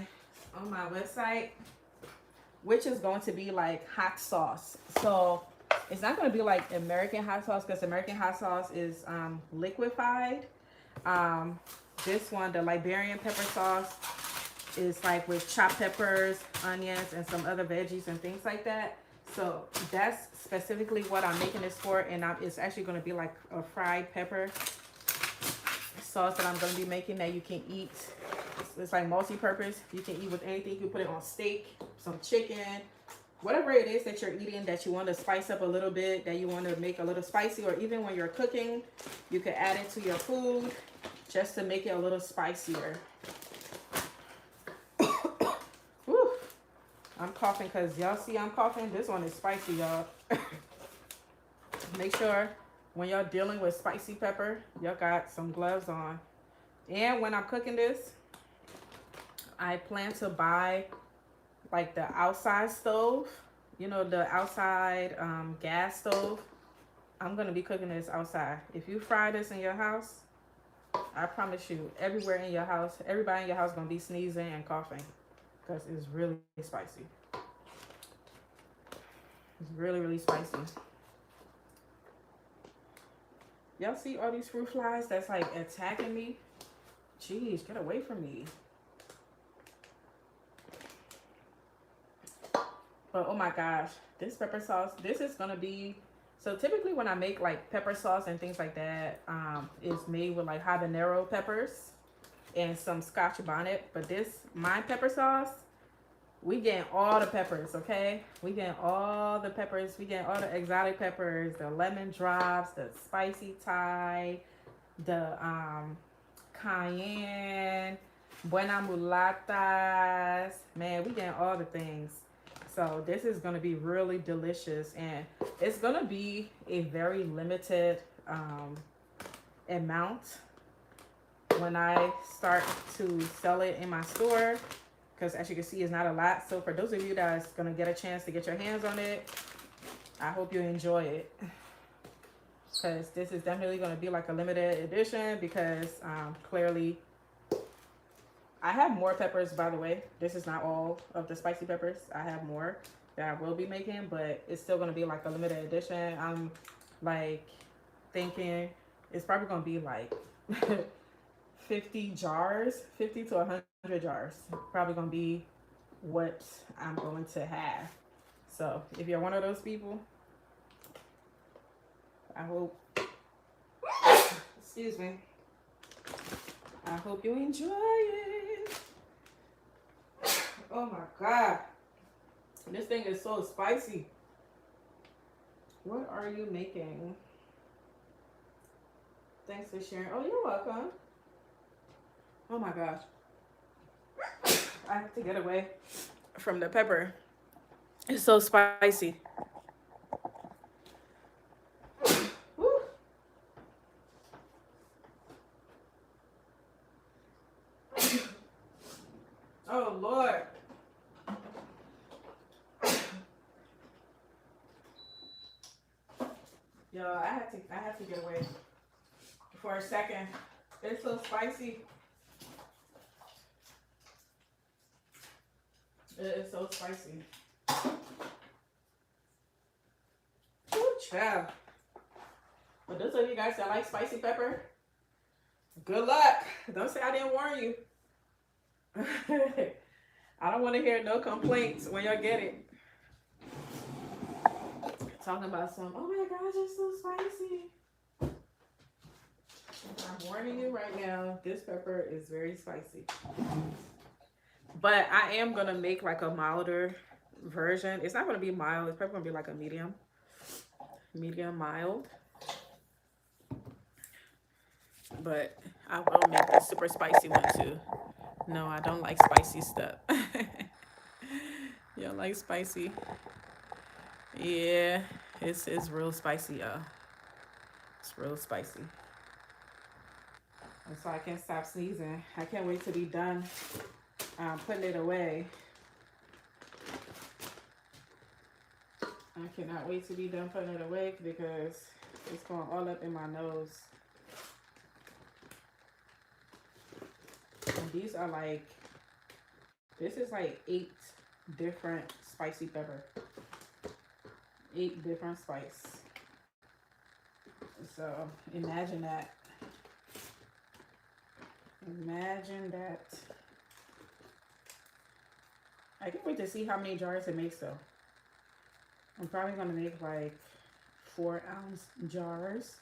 website, which is going to be like hot sauce. So it's not going to be like American hot sauce, because American hot sauce is liquefied. This one, the Liberian pepper sauce, is like with chopped peppers, onions, and some other veggies and things like that. So that's specifically what I'm making this for, and it's actually going to be like a fried pepper sauce that I'm going to be making that you can eat. It's like multi-purpose. You can eat with anything. You can put it on steak, some chicken, whatever it is that you're eating that you want to spice up a little bit, that you want to make a little spicy, or even when you're cooking, you can add it to your food just to make it a little spicier. Whew. I'm coughing because y'all see I'm coughing. This one is spicy, y'all. Make sure when y'all dealing with spicy pepper, y'all got some gloves on. And when I'm cooking this, I plan to buy like the outside stove, you know, the outside gas stove. I'm going to be cooking this outside. If you fry this in your house, I promise you, everywhere in your house, everybody in your house is going to be sneezing and coughing, because it's really spicy. It's really, really spicy. Y'all see all these fruit flies that's like attacking me? Jeez, get away from me. But oh my gosh, this pepper sauce, this is gonna be, so typically when I make like pepper sauce and things like that, it's made with like habanero peppers and some Scotch bonnet. But this, my pepper sauce, we getting all the peppers, okay? We getting all the peppers. We getting all the exotic peppers, the lemon drops, the spicy Thai, the cayenne, buena mulatas. Man, we getting all the things. So this is going to be really delicious, and it's going to be a very limited amount when I start to sell it in my store, because as you can see, it's not a lot. So for those of you that's going to get a chance to get your hands on it, I hope you enjoy it, because this is definitely going to be like a limited edition, because clearly I have more peppers, by the way. This is not all of the spicy peppers. I have more that I will be making, but it's still going to be like a limited edition. I'm like thinking it's probably going to be like 50 jars, 50 to 100 jars. Probably going to be what I'm going to have. So if you're one of those people, I hope, excuse me, I hope you enjoy it. Oh my God. This thing is so spicy. What are you making? Thanks for sharing. Oh, you're welcome. Oh my gosh. I have to get away from the pepper. It's so spicy. Woo. Oh Lord. Yo, I had to get away for a second. It's so spicy. It is so spicy. Ooh, child. For those of you guys that like spicy pepper, good luck. Don't say I didn't warn you. I don't want to hear no complaints when y'all get it. Talking about some, oh my gosh, it's so spicy. I'm warning you right now, this pepper is very spicy. But I am going to make like a milder version. It's not going to be mild. It's probably going to be like a medium mild. But I will make the super spicy one too. No, I don't like spicy stuff. You don't like spicy? Yeah, it's real spicy, y'all. It's real spicy. And so I can't stop sneezing. I can't wait to be done putting it away. I cannot wait to be done putting it away because it's going all up in my nose. And these are like, this is like 8 different spicy pepper. 8 different spice. So imagine that. Imagine that. I can't wait to see how many jars it makes though. I'm probably gonna make like 4-ounce jars.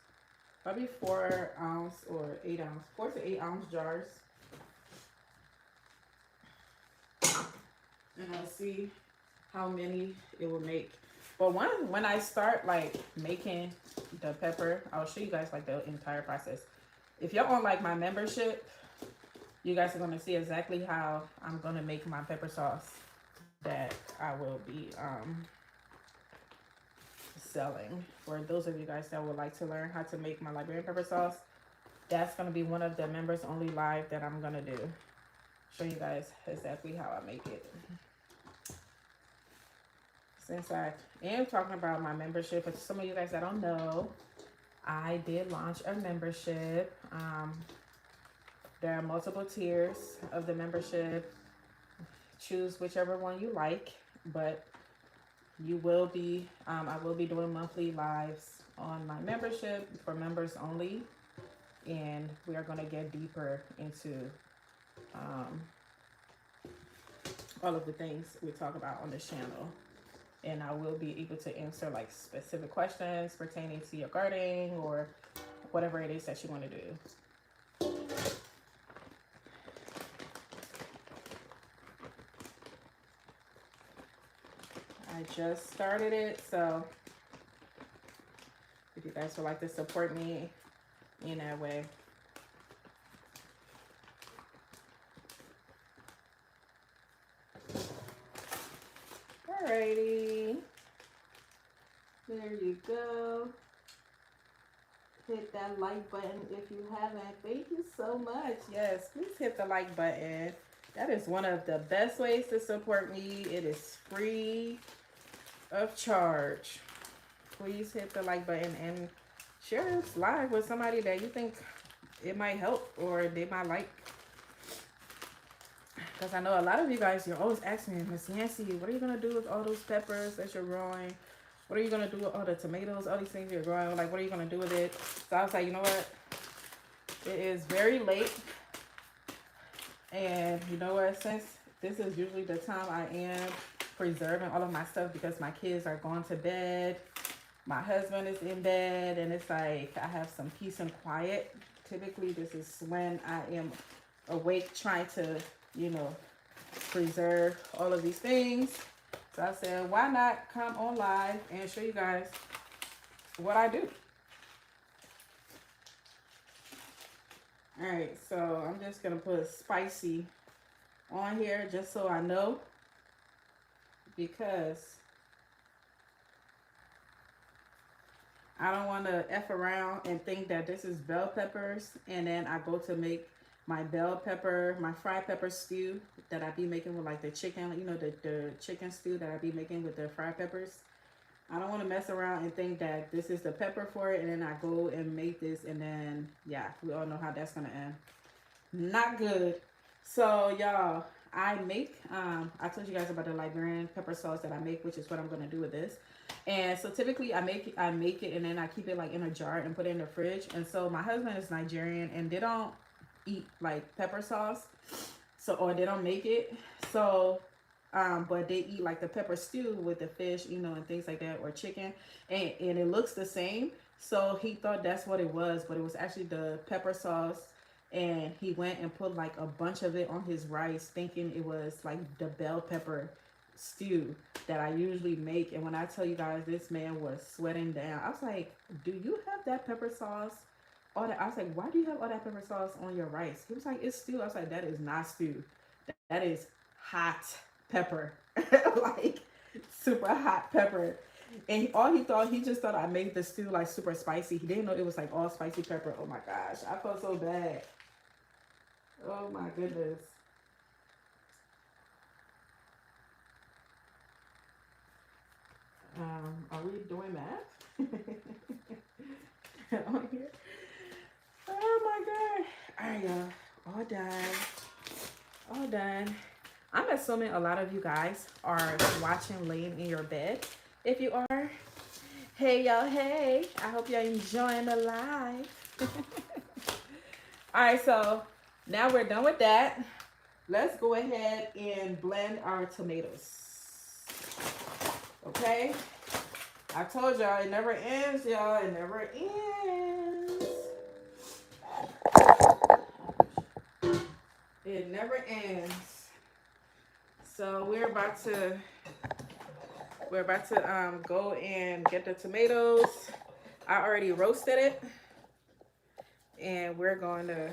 Probably 4-ounce or 8-ounce. 4 to 8 ounce jars. And I'll see how many it will make. But when I start like making the pepper, I'll show you guys like the entire process. If y'all on like my membership, you guys are gonna see exactly how I'm gonna make my pepper sauce that I will be selling. For those of you guys that would like to learn how to make my Liberian pepper sauce, that's gonna be one of the members only live that I'm gonna do. Show you guys exactly how I make it. Since I am talking about my membership, for some of you guys that don't know, I did launch a membership. There are multiple tiers of the membership. Choose whichever one you like, but you will be, I will be doing monthly lives on my membership for members only. And we are going to get deeper into all of the things we talk about on this channel. And I will be able to answer like specific questions pertaining to your gardening or whatever it is that you want to do. I just started it, so if you guys would like to support me in that way. Alrighty, there you go. Hit that like button if you haven't. Thank you so much. Yes, please hit the like button. That is one of the best ways to support me. It is free of charge. Please hit the like button and share this live with somebody that you think it might help or they might like. Because I know a lot of you guys, you're always asking me, Miss Nancy, what are you going to do with all those peppers that you're growing? What are you going to do with all the tomatoes, all these things you're growing? Like, what are you going to do with it? So I was like, you know what? It is very late. And you know what? Since this is usually the time I am preserving all of my stuff because my kids are going to bed. My husband is in bed. And it's like I have some peace and quiet. Typically, this is when I am awake trying to, you know, preserve all of these things. So I said, why not come on live and show you guys what I do. All right, so I'm just gonna put spicy on here just so I know, because I don't want to F around and think that this is bell peppers and then I go to make my bell pepper, my fried pepper stew that I be making with like the chicken, you know, the chicken stew that I be making with the fried peppers. I don't want to mess around and think that this is the pepper for it and then I go and make this and then, yeah, we all know how that's going to end. Not good. So y'all, I told you guys about the Liberian pepper sauce that I make, which is what I'm gonna do with this. And so typically I make it and then I keep it like in a jar and put it in the fridge. And so my husband is Nigerian and they don't eat like pepper sauce. So or they don't make it. So but they eat like the pepper stew with the fish, you know, and things like that, or chicken, and it looks the same. So he thought that's what it was, but it was actually the pepper sauce, and he went and put like a bunch of it on his rice thinking it was like the bell pepper stew that I usually make. And when I tell you guys, this man was sweating down. I was like, do you have that pepper sauce? I was like, why do you have all that pepper sauce on your rice? He was like, it's stew. I was like, that is not stew. That is hot pepper. Like super hot pepper. And all he thought, he just thought I made the stew like super spicy. He didn't know it was like all spicy pepper. Oh my gosh, I felt so bad. Oh my goodness. Are we doing math? On here? Oh my god. All right, y'all. All done. All done. I'm assuming a lot of you guys are watching laying in your bed. If you are, hey y'all, hey. I hope y'all enjoying the live. All right, so now we're done with that. Let's go ahead and blend our tomatoes. Okay? I told y'all it never ends, y'all. It never ends. It never ends. So we're about to go and get the tomatoes. I already roasted it, and we're going to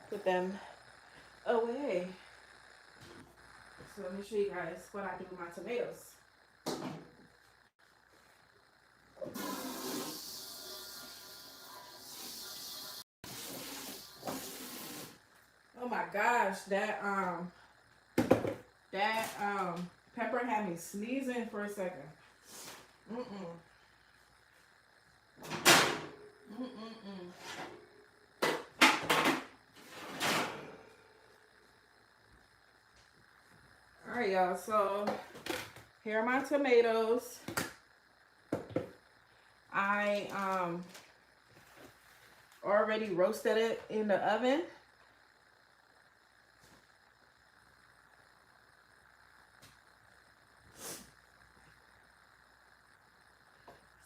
put them away. So let me show you guys what I do with my tomatoes. Oh my gosh, that pepper had me sneezing for a second. Mm-mm. Mm-mm-mm. All right, y'all. So here are my tomatoes. I already roasted it in the oven.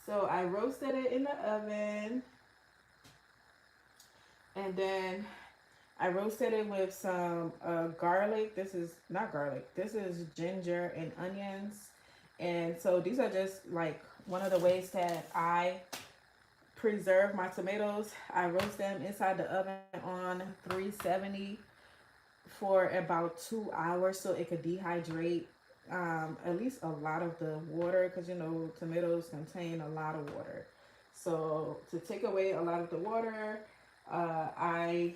So I roasted it in the oven, and then I roasted it with some garlic. This is not garlic. This is ginger and onions. And so these are just like one of the ways that I preserve my tomatoes. I roast them inside the oven on 370 for about 2 hours so it could dehydrate at least a lot of the water, because you know tomatoes contain a lot of water. So to take away a lot of the water, I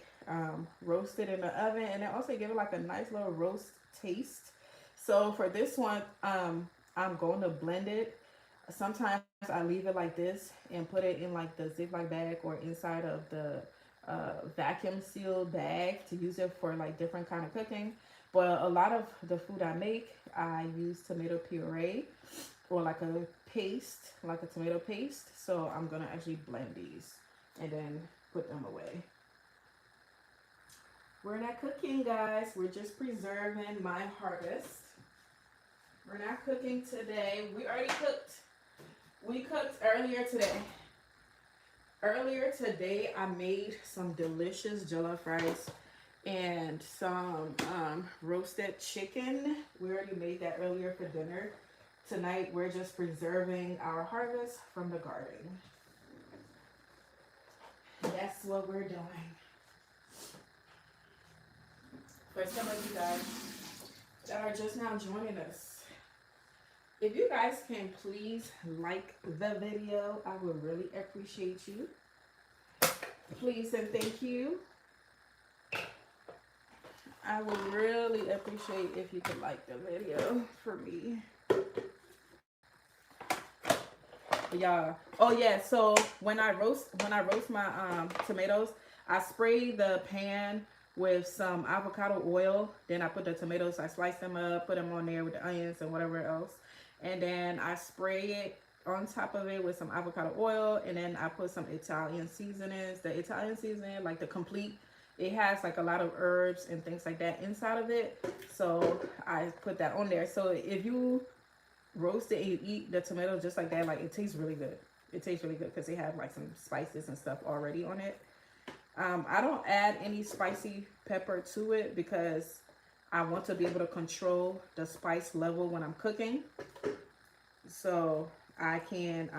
roast it in the oven, and then also give it like a nice little roast taste. So for this one, I'm going to blend it. Sometimes I leave it like this and put it in like the Ziploc bag or inside of the vacuum sealed bag to use it for like different kind of cooking. But a lot of the food I make, I use tomato puree or like a paste, like a tomato paste. So I'm gonna actually blend these and then put them away. We're not cooking, guys. We're just preserving my harvest. We're not cooking today. We already cooked. We cooked earlier today. Earlier today, I made some delicious jollof rice and some roasted chicken. We already made that earlier for dinner. Tonight, we're just preserving our harvest from the garden. That's what we're doing. for some of you guys that are just now joining us. If you guys can please like the video, I would really appreciate you. Please and thank you. I would really appreciate if you could like the video for me. Y'all. Oh yeah, so when I roast my tomatoes, I spray the pan with some avocado oil. Then I put the tomatoes, I slice them up, put them on there with the onions and whatever else. And then I spray it on top of it with some avocado oil, and then I put some Italian seasonings. The Italian seasoning, like the complete, it has like a lot of herbs and things like that inside of it. So I put that on there. So if you roast it and you eat the tomato just like that, like it tastes really good. It tastes really good because they have like some spices and stuff already on it. I don't add any spicy pepper to it because I want to be able to control the spice level when I'm cooking. So I can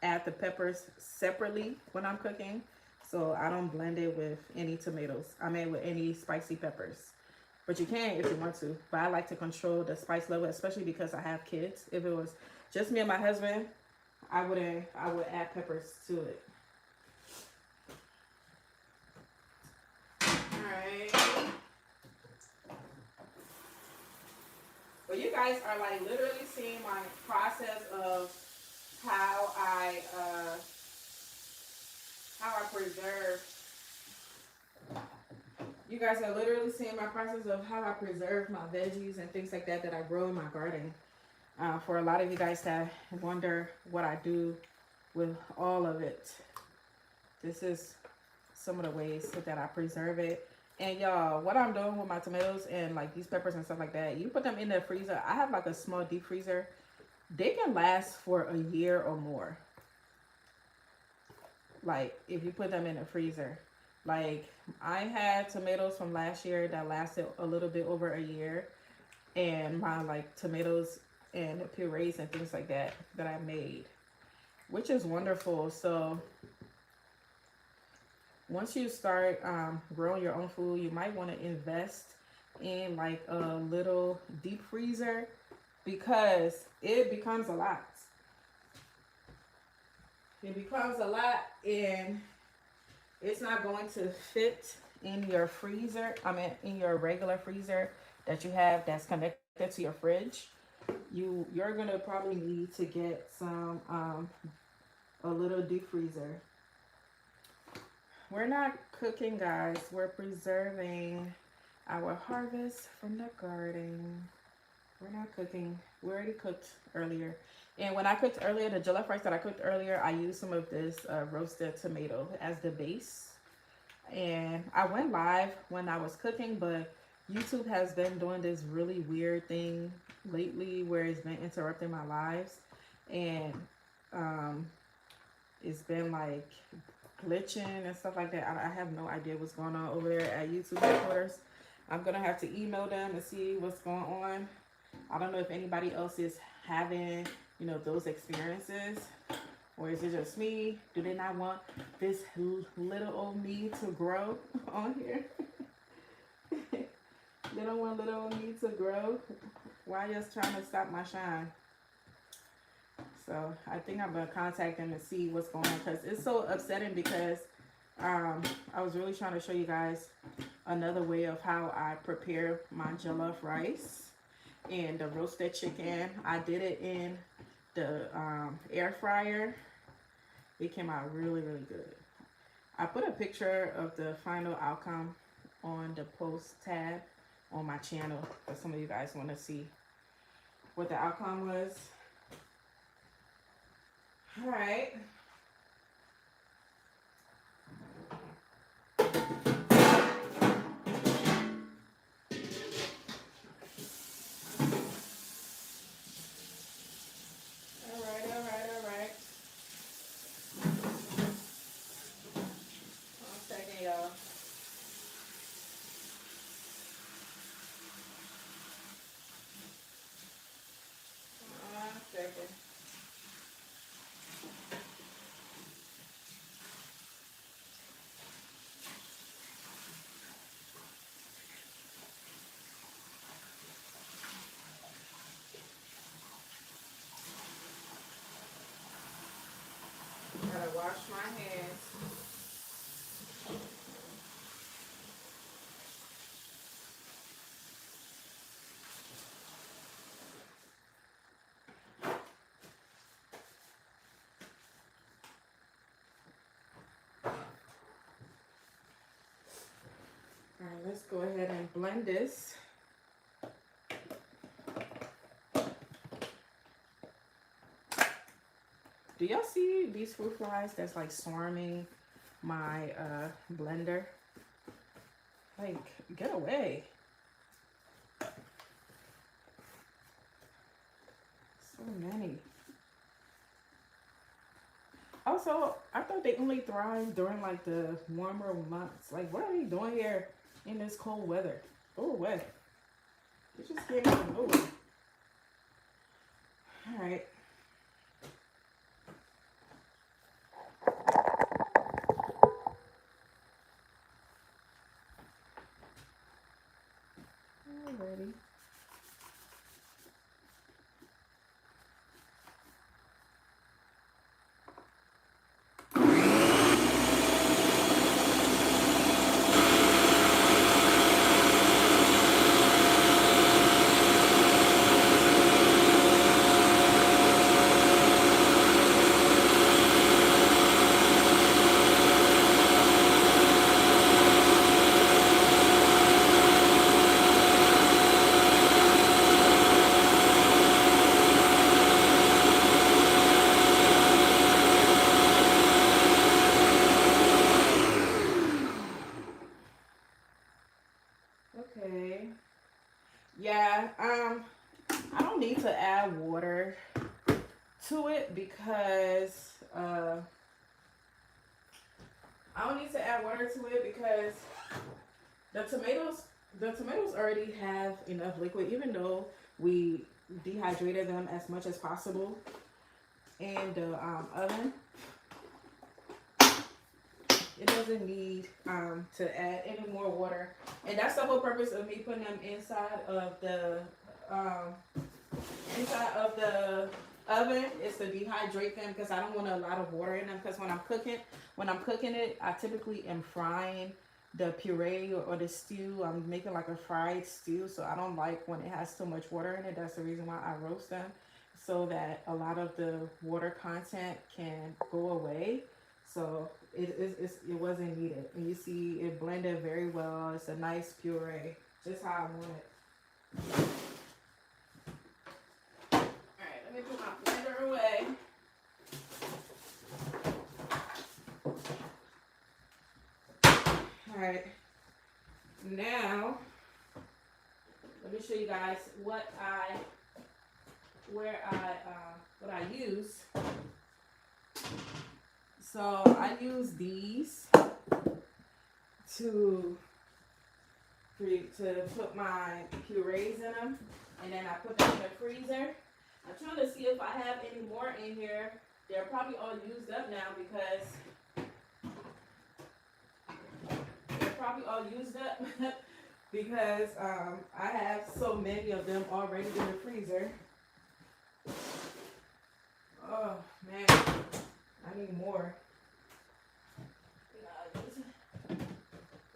add the peppers separately when I'm cooking. So I don't blend it with any tomatoes. I mean with any spicy peppers. But you can if you want to. But I like to control the spice level, especially because I have kids. If it was just me and my husband, I would add peppers to it. Alright. Well, you guys are like literally seeing my process of how I preserve. You guys are literally seeing my process of how I preserve my veggies and things like that I grow in my garden. For a lot of you guys that wonder what I do with all of it, this is some of the ways that I preserve it. And y'all, what I'm doing with my tomatoes and like these peppers and stuff like that, you put them in the freezer. I have like a small deep freezer. They can last for a year or more. Like if you put them in the freezer. Like I had tomatoes from last year that lasted a little bit over a year, and my like tomatoes and purees and things like that I made, which is wonderful. So once you start growing your own food, you might want to invest in like a little deep freezer because it becomes a lot. It becomes a lot, and it's not going to fit in your freezer. I mean, in your regular freezer that you have that's connected to your fridge. You're gonna probably need to get some a little deep freezer. We're not cooking, guys. We're preserving our harvest from the garden. We're not cooking. We already cooked earlier. And when I cooked earlier, the jollof rice that I cooked earlier, I used some of this roasted tomato as the base. And I went live when I was cooking, but YouTube has been doing this really weird thing lately where it's been interrupting my lives. And it's been like glitching and stuff like that. I have no idea what's going on over there at YouTube headquarters. I'm going to have to email them and see what's going on. I don't know if anybody else is having, you know, those experiences, or is it just me? Do they not want this little old me to grow on here? They don't want little old me to grow. Why just trying to stop my shine? So I think I'm gonna contact them and see what's going on, because it's so upsetting. Because I was really trying to show you guys another way of how I prepare my jollof rice and the roasted chicken. I did it in the air fryer. It came out really, really good. I put a picture of the final outcome on the post tab on my channel for some of you guys want to see what the outcome was. All right. let's go ahead and blend this. Do y'all see these fruit flies that's like swarming my blender? Like, get away. So many. Also, I thought they only thrive during like the warmer months. Like, what are they doing here in this cold weather? Go away. You just gave me the move. All right. Alrighty. Okay. Yeah, I don't need to add water to it because I don't need to add water to it because the tomatoes already have enough liquid, even though we dehydrated them as much as possible in the oven. It doesn't need to add any more water, and that's the whole purpose of me putting them inside of the oven, is to dehydrate them, because I don't want a lot of water in them. Because when I'm cooking it, I typically am frying the puree or the stew. I'm making like a fried stew, so I don't like when it has too much water in it. That's the reason why I roast them, so that a lot of the water content can go away. So it wasn't needed. And you see it blended very well. It's a nice puree, just how I want it. Alright, let me put my blender away. Alright, now let me show you guys what I use. So I use these to put my purees in them, and then I put them in the freezer. I'm trying to see if I have any more in here. They're probably all used up now because I have so many of them already in the freezer. Oh man, I need more.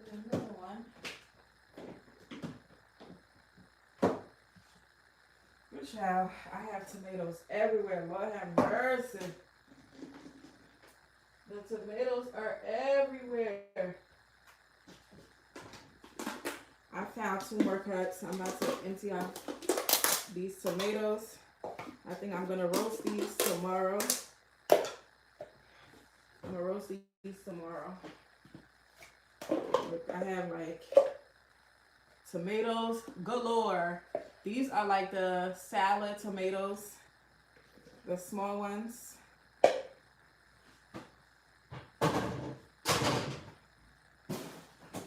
There's another one. Good child, I have tomatoes everywhere. Lord have mercy. The tomatoes are everywhere. I found 2 more cups. I'm about to empty out these tomatoes. I think I'm gonna roast these tomorrow. I have like tomatoes galore. These are like the salad tomatoes, the small ones.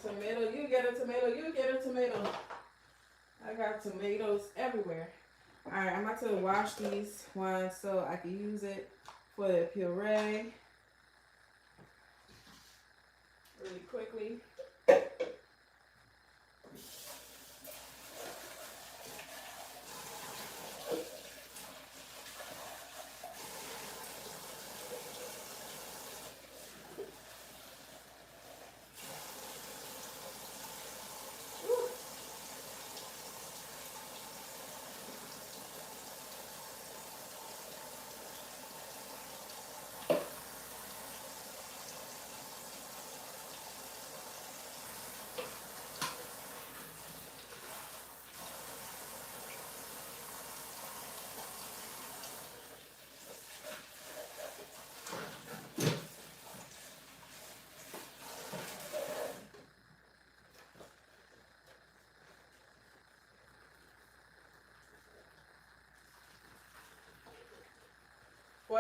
Tomato, you get a tomato, you get a tomato. I got tomatoes everywhere. Alright, I'm about to wash these ones so I can use it for the puree really quickly.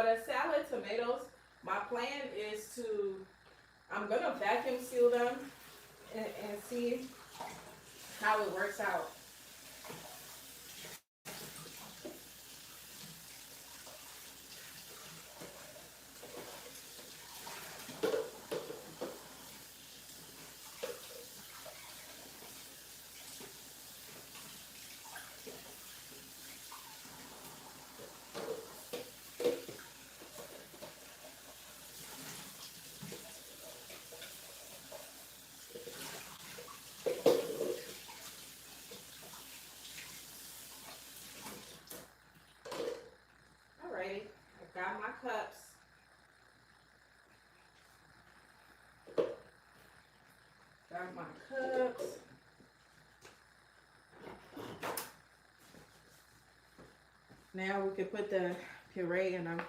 For the salad tomatoes, my plan is to, I'm going to vacuum seal them and see how it works out. Alrighty, I got my cups. Got my cups. Now we can put the puree in them.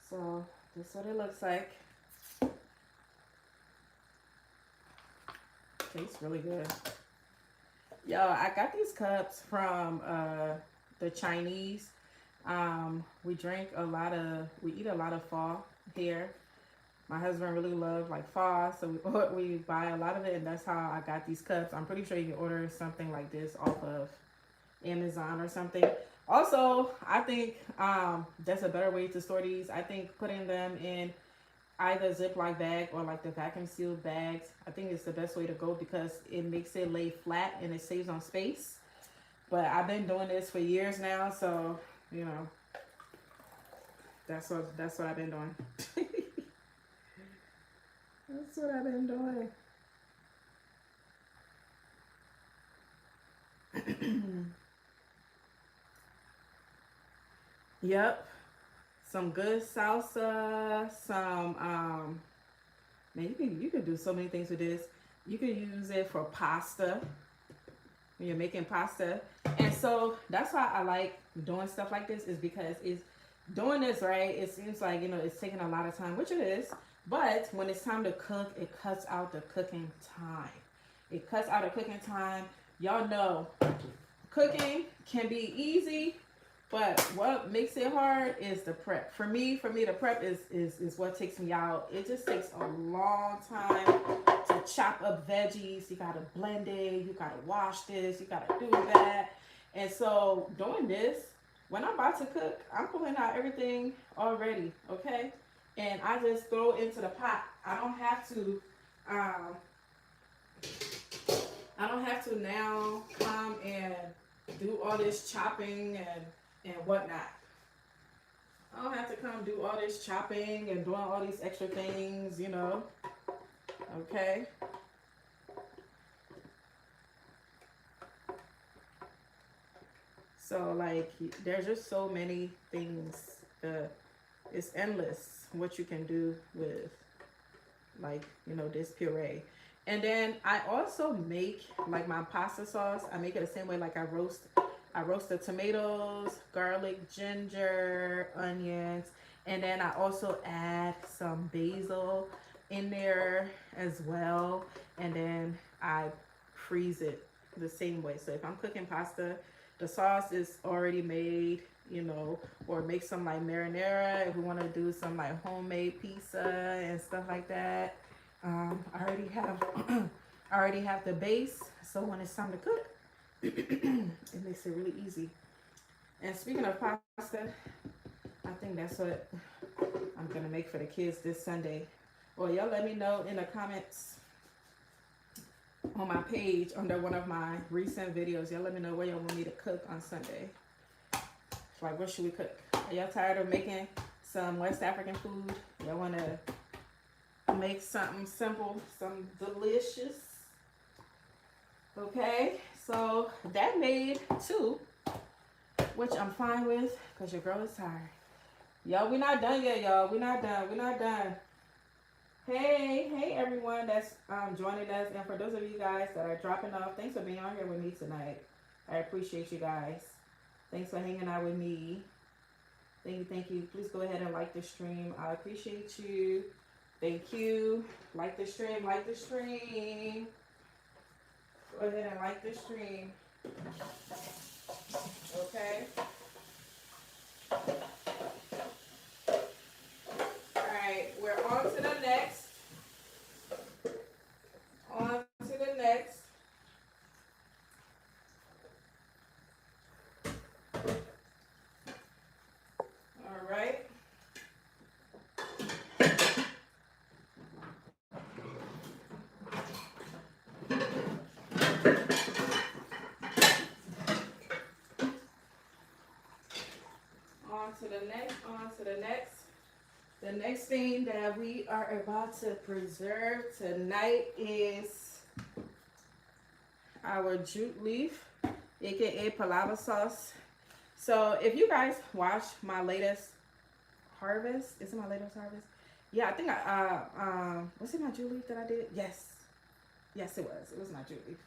So this is what it looks like. Tastes really good. Yo, I got these cups from the Chinese. We eat a lot of pho here. My husband really loves like pho, so we buy a lot of it, and that's how I got these cups. I'm pretty sure you can order something like this off of Amazon or something. Also, I think that's a better way to store these. I think putting them in either Ziploc bag or like the vacuum sealed bags, I think it's the best way to go because it makes it lay flat and it saves on space. But I've been doing this for years now, so you know, that's what I've been doing. That's what I've been doing. Yep. Some good salsa, some man, you can do so many things with this. You can use it for pasta when you're making pasta. And so that's why I like doing stuff like this, is because it's doing this right, it seems like, you know, it's taking a lot of time, which it is, but when it's time to cook, it cuts out the cooking time. It cuts out the cooking time. Y'all know cooking can be easy, but what makes it hard is the prep. For me, the prep is what takes me out. It just takes a long time to chop up veggies. You gotta blend it, you gotta wash this, you gotta do that. And so doing this, when I'm about to cook, I'm pulling out everything already, okay? And I just throw it into the pot. I don't have to now come and do all this chopping and whatnot. I don't have to come do all this chopping and doing all these extra things, you know. Okay. So like, there's just so many things. It's endless what you can do with, like, you know, this puree. And then I also make like my pasta sauce. I make it the same way. Like I roast the tomatoes, garlic, ginger, onions, and then I also add some basil in there as well. And then I freeze it the same way. So if I'm cooking pasta, the sauce is already made, you know, or make some like marinara if we want to do some like homemade pizza and stuff like that. I already have the base, so when it's time to cook, it makes it really easy. And speaking of pasta, I think that's what I'm gonna make for the kids this Sunday. Well, y'all let me know in the comments on my page under one of my recent videos. Y'all let me know where y'all want me to cook on Sunday. Like, what should we cook? Are y'all tired of making some West African food? Y'all want to make something simple, something delicious? Okay, so that made 2, which I'm fine with because your girl is tired. Y'all, we're not done yet, y'all. We're not done. Hey everyone that's joining us, and for those of you guys that are dropping off, thanks for being on here with me tonight. I appreciate you guys. Thanks for hanging out with me. Thank you, thank you. Please go ahead and like the stream. I appreciate you. Thank you. Like the stream, like the stream. Go ahead and like the stream. Okay. All right, we're on to the next. On to the next. All right. On to the next, on to the next. The next thing that we are about to preserve tonight is our jute leaf, aka palava sauce. So if you guys watch my latest harvest, is it my latest harvest? Yeah, I think was it my jute leaf that I did? Yes, it was my jute leaf.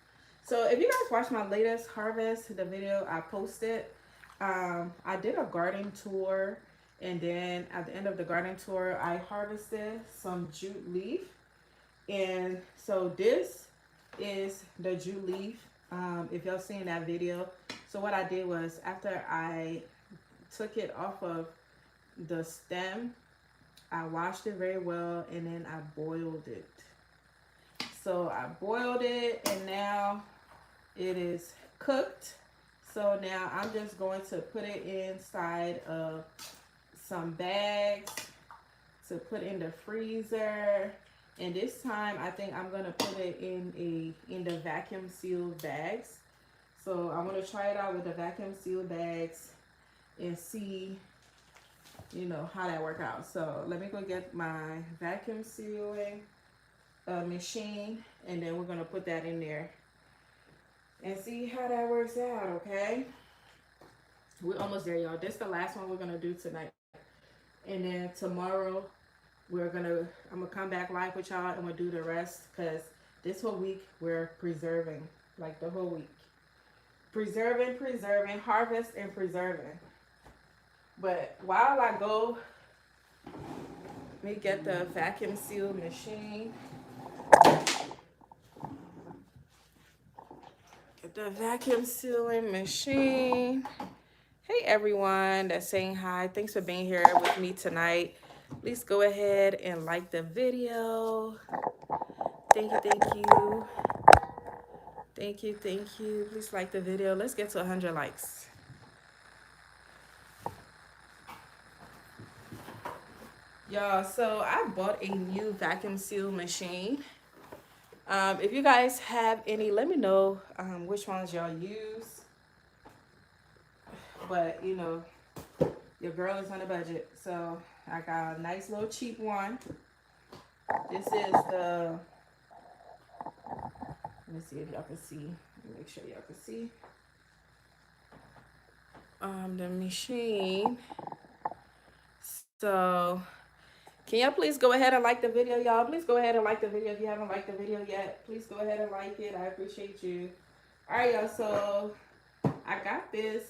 So if you guys watch my latest harvest, the video I posted, I did a garden tour, and then at the end of the garden tour, I harvested some jute leaf. And so this is the jute leaf. If y'all seen that video. So what I did was, after I took it off of the stem, I washed it very well, and then I boiled it. So I boiled it, and now it is cooked. So now I'm just going to put it inside of some bags to put in the freezer. And this time I think I'm gonna put it in the vacuum sealed bags. So I want to try it out with the vacuum sealed bags and see, you know, how that work out. So let me go get my vacuum sealing machine, and then we're gonna put that in there and see how that works out. Okay, we're almost there, y'all. This is the last one we're gonna do tonight, and then tomorrow I'm gonna come back live with y'all, and we'll do the rest, because this whole week we're preserving, like the whole week, preserving, harvest and preserving. But while I go, let me get the vacuum seal machine. Get the vacuum sealing machine. Hey everyone that's saying hi. Thanks for being here with me tonight. Please go ahead and like the video. Thank you, thank you. Thank you, thank you. Please like the video. Let's get to 100 likes. Y'all, so I bought a new vacuum seal machine. If you guys have any, let me know which ones y'all use. But, you know, your girl is on a budget. So I got a nice little cheap one. This is the, let me see if y'all can see. Make sure y'all can see. The machine. So can y'all please go ahead and like the video, y'all? Please go ahead and like the video if you haven't liked the video yet. Please go ahead and like it. I appreciate you. All right, y'all. So I got this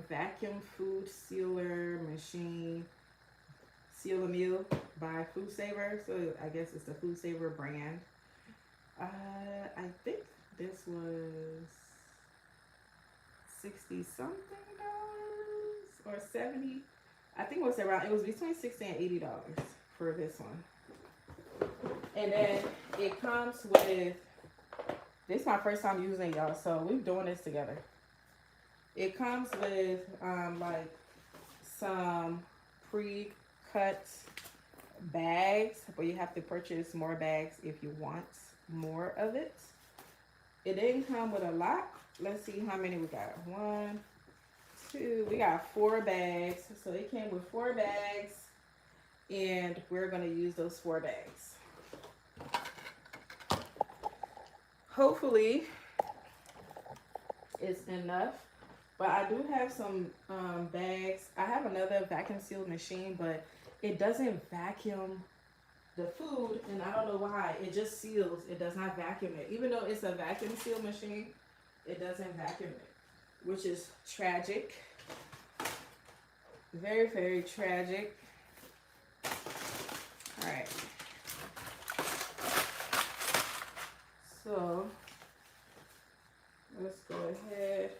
vacuum food sealer machine, Seal a Meal by Food Saver. So I guess it's the Food Saver brand. I think this was $60 something or $70. I think it was between $60 and $80 for this one. And then it comes with, this is my first time using it, y'all, so we're doing this together. It comes with like some pre-cut bags, but you have to purchase more bags if you want more of it. It didn't come with a lot. Let's see how many we got. 1, 2, we got 4 bags. So it came with 4 bags, and we're gonna use those 4 bags. Hopefully it's enough, but I do have some bags. I have another vacuum sealed machine, but it doesn't vacuum the food, and I don't know why. It just seals. It does not vacuum it. Even though it's a vacuum seal machine, it doesn't vacuum it, which is tragic. Very, very tragic. All right. So let's go ahead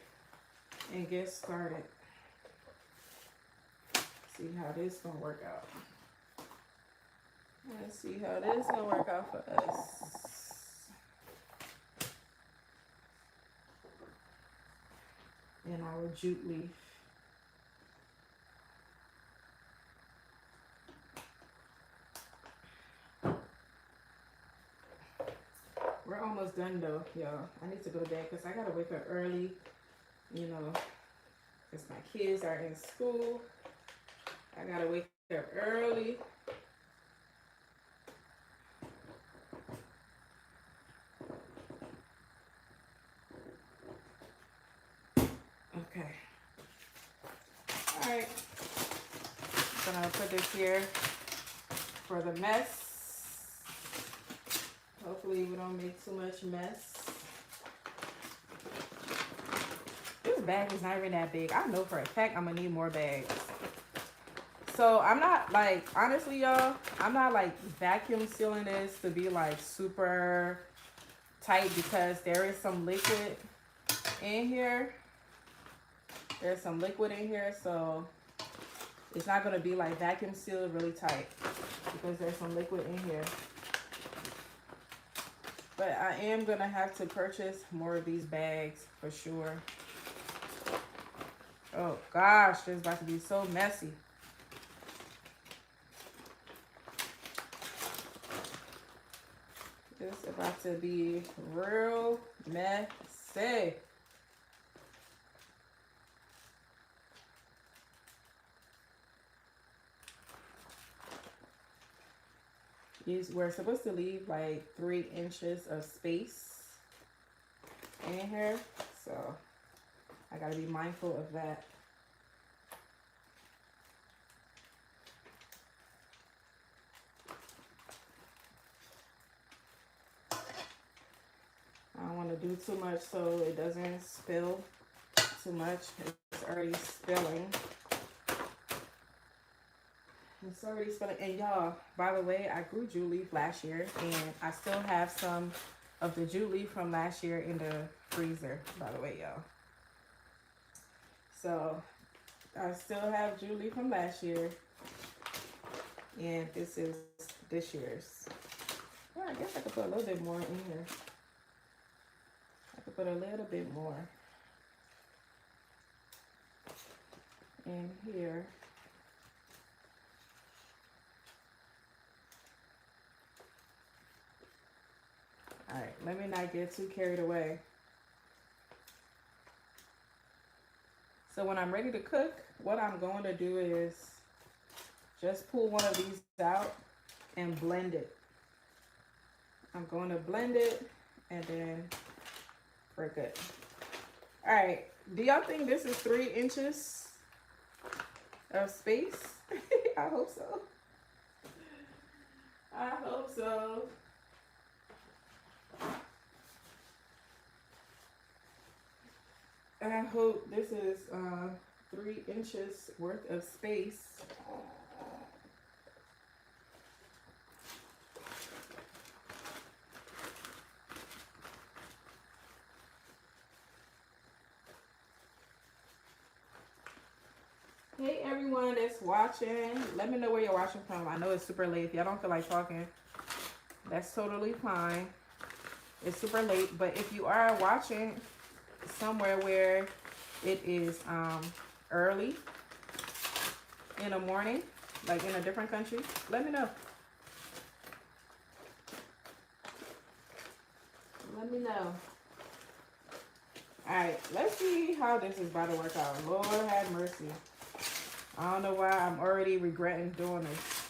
and get started. See how this gonna work out. Let's see how this gonna work out for us. And our jute leaf. We're almost done though, y'all. I need to go to bed because I gotta wake up early, you know, because my kids are in school. I gotta wake up early. Okay. All right. I'm gonna put this here for the mess. Hopefully we don't make too much mess. This bag is not even that big. I know for a fact I'm gonna need more bags. So I'm not like, honestly y'all, I'm not like vacuum sealing this to be like super tight because there is some liquid in here. There's some liquid in here, so it's not gonna be like vacuum sealed really tight because there's some liquid in here. But I am gonna have to purchase more of these bags for sure. Oh gosh, this is about to be so messy. This is about to be real messy. We're supposed to leave like 3 inches of space in here, so I gotta be mindful of that. I don't want to do too much so it doesn't spill too much. It's already spilling. It's already spilling. And y'all, by the way, I grew jute leaf last year and I still have some of the jute leaf from last year in the freezer, by the way, y'all. So I still have jute leaf from last year. And this is this year's. Well, I guess I could put a little bit more in here. I could put a little bit more in here. All right, let me not get too carried away. So when I'm ready to cook, what I'm going to do is just pull one of these out and blend it. I'm going to blend it and then we're good. All right, do y'all think this is 3 inches of space? I hope so. I hope so. I hope this is 3 inches worth of space. Hey everyone that's watching, let me know where you're watching from. I know it's super late. If y'all don't feel like talking, that's totally fine. It's super late, but if you are watching somewhere where it is early in the morning, like in a different country, let me know. Let me know. All right, let's see how this is about to work out. Lord have mercy. I don't know why I'm already regretting doing this.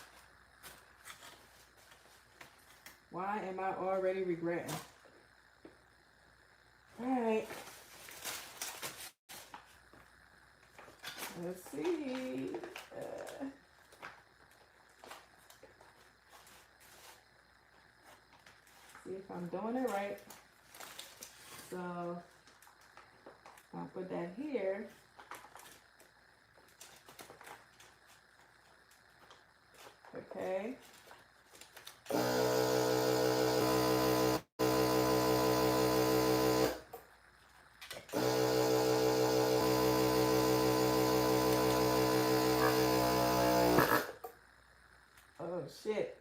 Why am I already regretting? All right. Let's see. see if I'm doing it right. So I'll put that here. Okay. Oh shit.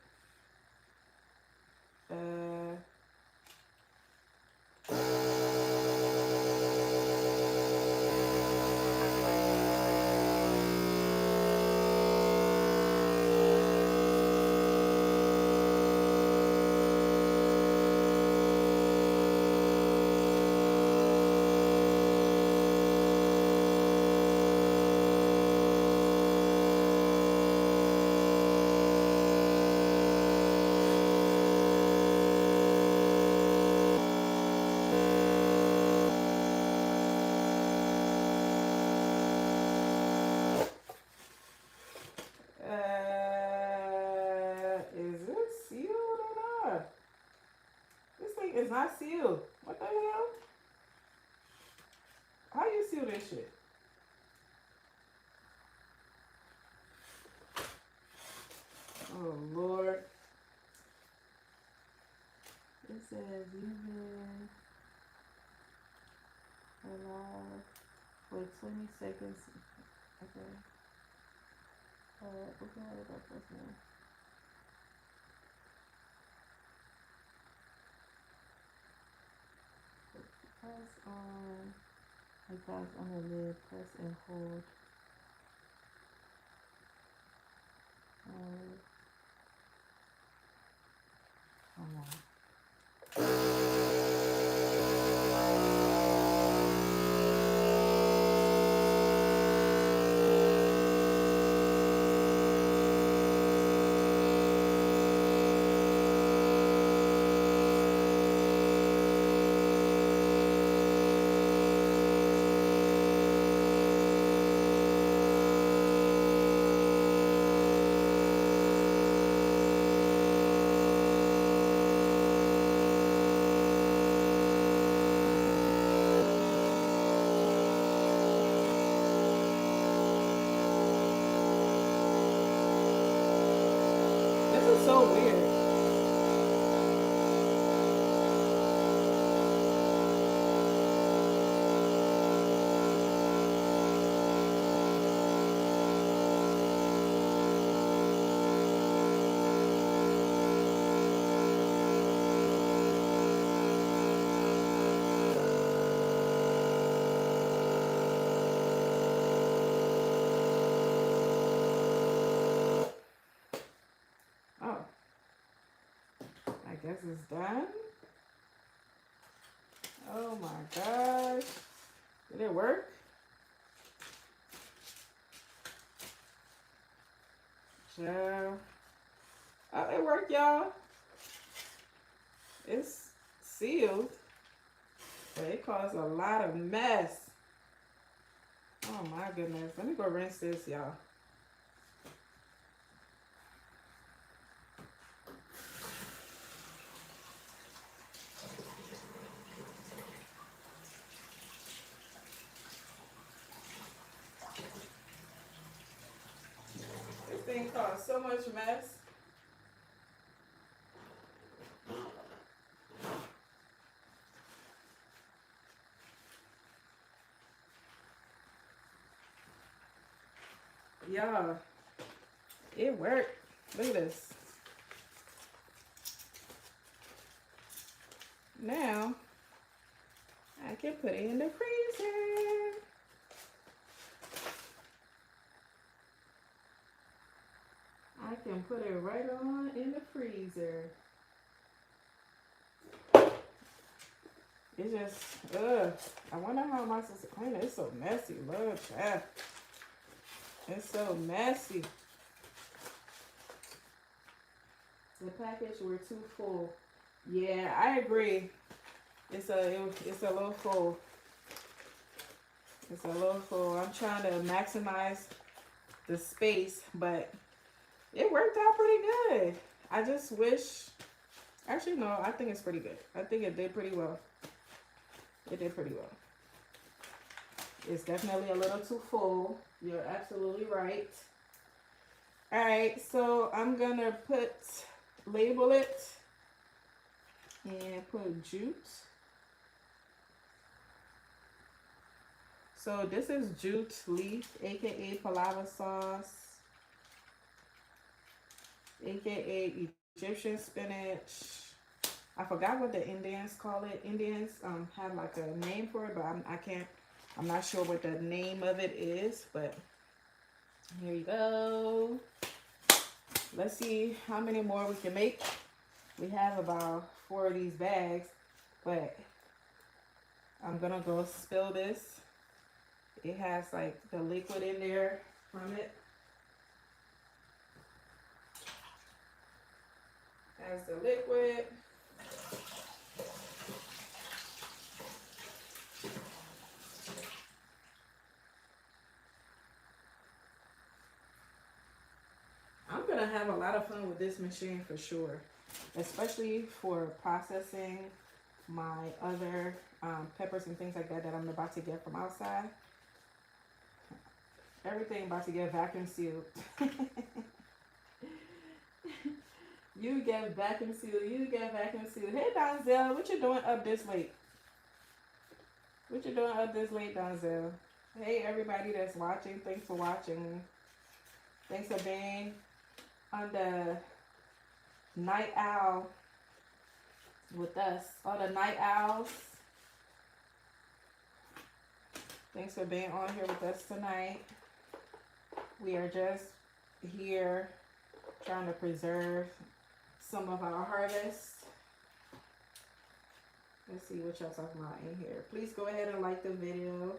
Is it sealed or not? This thing is not sealed. What the hell? How you seal this shit? Oh Lord. It says you have allow for 20 seconds. Okay. Okay, that person. Press on. I got on the lid. Press and hold. Hold on. This is so weird. Oh, I guess it's done. Oh my gosh. Did it work? Child. Oh, it worked, y'all. It's sealed, but it caused a lot of mess. Oh my goodness. Let me go rinse this, y'all. This thing caused so much mess. Y'all, it worked. Look at this. Now, I can put it in the freezer. I can put it right on in the freezer. It's just, I wonder how am I supposed to clean it? It's so messy. Look, child. It's so messy. The package were too full. Yeah, I agree. It's a little full. It's a little full. I'm trying to maximize the space, but it worked out pretty good. I just wish Actually, no, I think it's pretty good. I think it did pretty well. It did pretty well. It's definitely a little too full. You're absolutely right. All right, so I'm gonna label it and put jute. So this is jute leaf, aka palava sauce, aka Egyptian spinach. I forgot what the Indians call it. Indians have like a name for it, but I'm not sure what the name of it is, but here you go. Let's see how many more we can make. We have about 4 of these bags, but I'm gonna go spill this. It has like the liquid in there from it. Has the liquid. I'm gonna have a lot of fun with this machine for sure, especially for processing my other peppers and things like that I'm about to get from outside. Everything about to get vacuum sealed. You get vacuum sealed. You get vacuum sealed. Hey, Donzel, what you doing up this late? What you doing up this late, Donzel? Hey, everybody that's watching. Thanks for watching. Thanks for being on the night owl with us. All the night owls. Thanks for being on here with us tonight. We are just here trying to preserve some of our harvest. Let's see what y'all talking about in here. Please go ahead and like the video.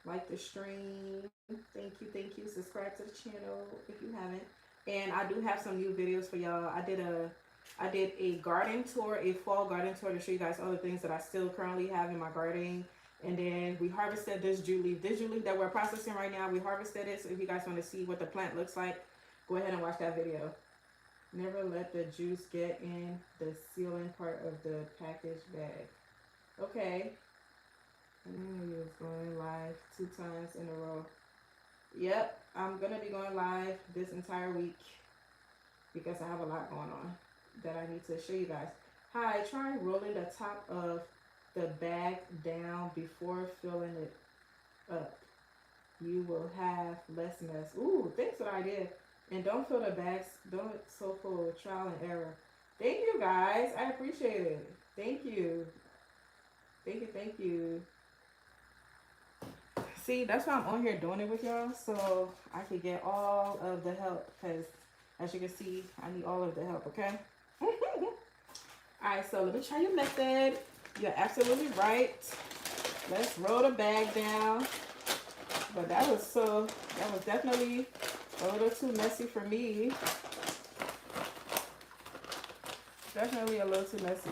Like the stream. Thank you, thank you. Subscribe to the channel if you haven't. And I do have some new videos for y'all. I did a garden tour, a fall garden tour to show you guys all the things that I still currently have in my garden. And then we harvested this jute leaf. This jute leaf that we're processing right now, we harvested it. So if you guys want to see what the plant looks like, go ahead and watch that video. Never let the juice get in the sealing part of the package bag. Okay. And it's going live 2 times in a row. Yep, I'm going to be going live this entire week because I have a lot going on that I need to show you guys. Hi, try rolling the top of the bag down before filling it up. You will have less mess. Ooh, thanks for the idea. And don't fill the bags, don't so full of trial and error. Thank you guys. I appreciate it. Thank you. Thank you, thank you. See, that's why I'm on here doing it with y'all, so I could get all of the help, because as you can see, I need all of the help, okay? Alright, so let me try your method. You're absolutely right. Let's roll the bag down. But that was definitely a little too messy for me. Definitely a little too messy.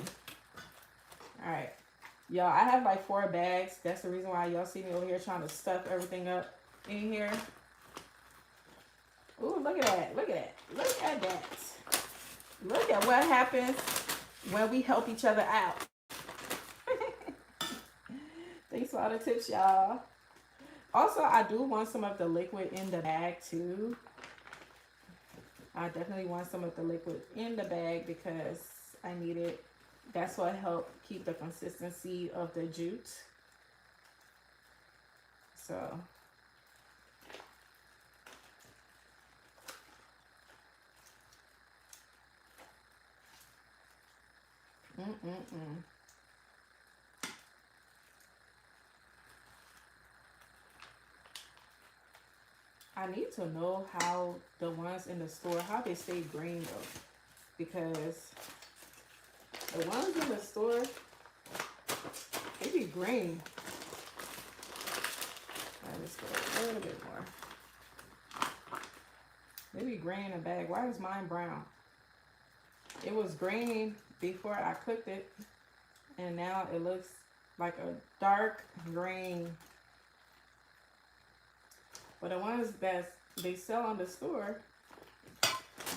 Alright. Y'all, I have like 4 bags. That's the reason why y'all see me over here trying to stuff everything up in here. Ooh, look at that. Look at that. Look at that. Look at what happens when we help each other out. Thanks for all the tips, y'all. Also, I do want some of the liquid in the bag too. I definitely want some of the liquid in the bag because I need it. That's what helped keep the consistency of the jute. So. I need to know how the ones in the store, how they stay green though. Because the ones in the store, they be green. Let's go a little bit more. They be green in the bag. Why is mine brown? It was green before I cooked it, and now it looks like a dark green. But the ones that they sell on the store,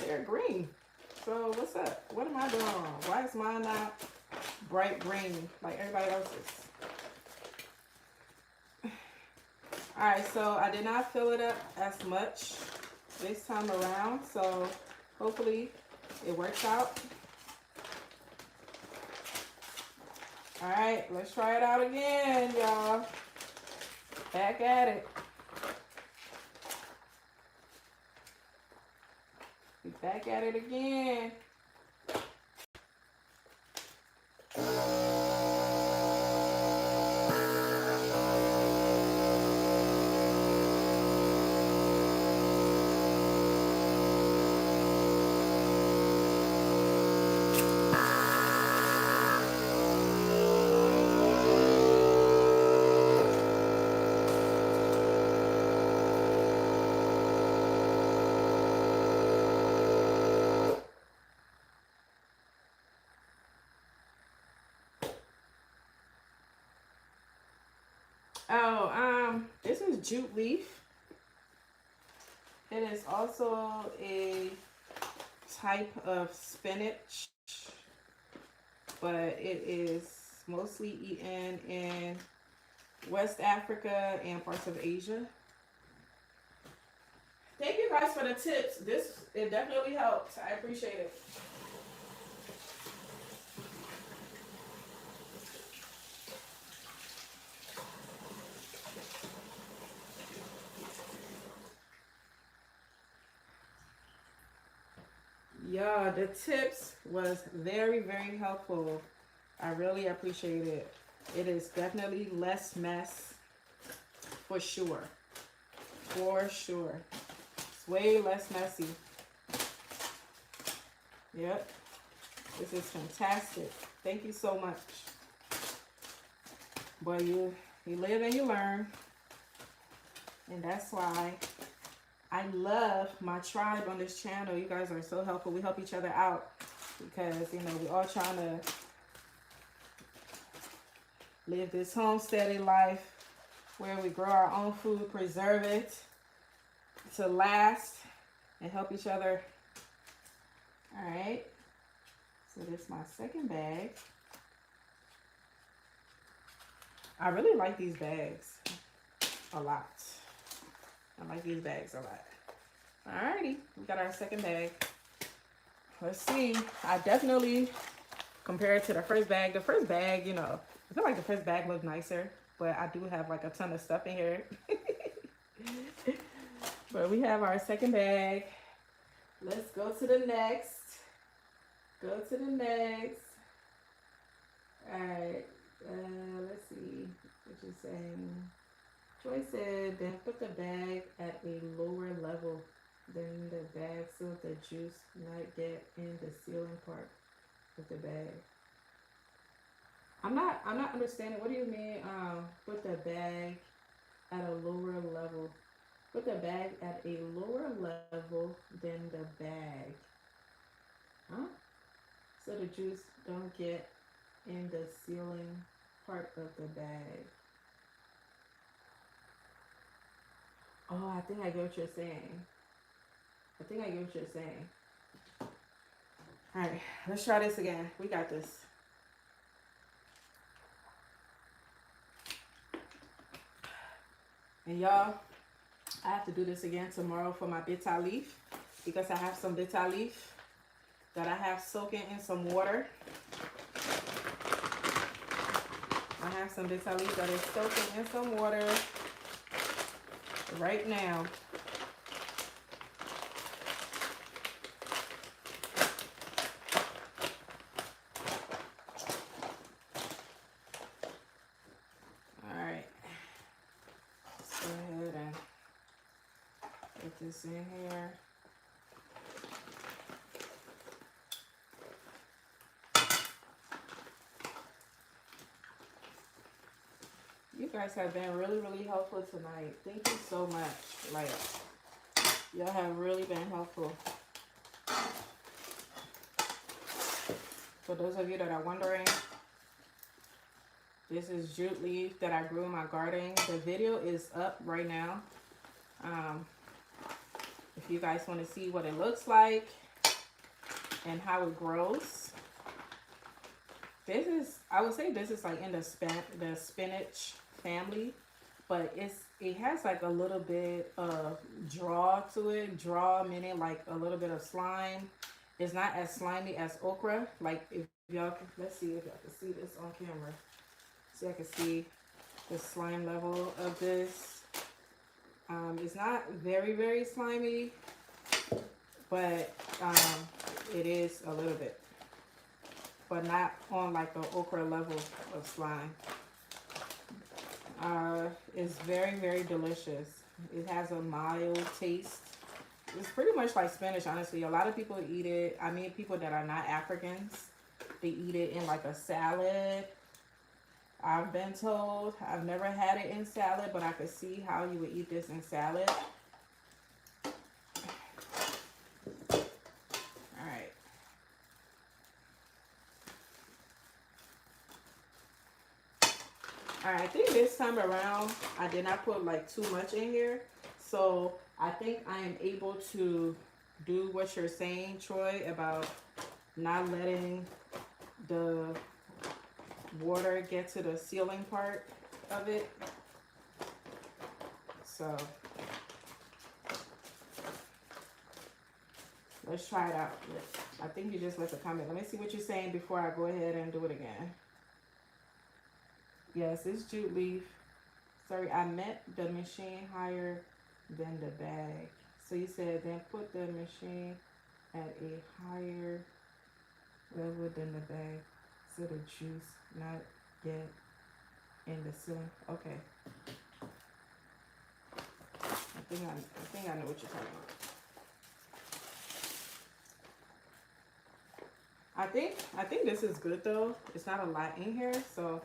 they're green. So what's up? What am I doing wrong? Why is mine not bright green like everybody else's? Alright, so I did not fill it up as much this time around, so hopefully it works out. Alright, let's try it out again, y'all. Back at it. Be back at it again. Oh, this is jute leaf. It is also a type of spinach, but it is mostly eaten in West Africa and parts of Asia. Thank you guys for the tips. It definitely helped. I appreciate it. Yeah, the tips was very, very helpful. I really appreciate it. It is definitely less mess, for sure. For sure. It's way less messy. Yep. This is fantastic. Thank you so much. Boy, you live and you learn. And that's why I love my tribe on this channel. You guys are so helpful. We help each other out because, you know, we're all trying to live this homesteading life where we grow our own food, preserve it to last, and help each other. All right. So this is my second bag. I really like these bags a lot. I like these bags a lot. Alrighty, we got our second bag. Let's see. I definitely, compared to the first bag, you know, I feel like the first bag looked nicer, but I do have like a ton of stuff in here. But we have our second bag. Let's go to the next. Go to the next. Alright, let's see what you're saying. Joy said, then put the bag at a lower level than the bag so the juice not get in the sealing part of the bag. I'm not understanding. What do you mean? Put the bag at a lower level. Put the bag at a lower level than the bag. Huh? So the juice don't get in the sealing part of the bag. Oh, I think I get what you're saying. All right, let's try this again. We got this. And y'all, I have to do this again tomorrow for my bitter leaf because I have some bitter leaf that I have soaking in some water. I have some bitter leaf that is soaking in some water right now. All right, let's go ahead and put this in here. You guys have been really, really helpful tonight. Thank you so much. Like, y'all have really been helpful. For those of you that are wondering, this is jute leaf that I grew in my garden. The video is up right now. If you guys want to see what it looks like, and how it grows. This is, I would say, this is like in the spinach family, but it has like a little bit of draw to it. Draw meaning like a little bit of slime. It's not as slimy as okra. Like if y'all can, let's see if y'all can see this on camera. So I can see the slime level of this. It's not very slimy, but it is a little bit, but not on like the okra level of slime. It's very delicious. It has a mild taste. It's pretty much like spinach, honestly. A lot of people eat it. I mean, people that are not Africans, they eat it in like a salad. I've been told. I've never had it in salad, but I could see how you would eat this in salad. Alright. Alright, I think this time around, I did not put like too much in here. So I think I am able to do what you're saying, Troy, about not letting the water get to the sealing part of it. So let's try it out. I think you just left a comment. Let me see what you're saying before I go ahead and do it again. Yes, it's jute leaf. Sorry, I meant the machine higher than the bag. So you said then put the machine at a higher level than the bag so the juice not get in the ceiling. Okay. I think I know what you're talking about. I think this is good though. It's not a lot in here, so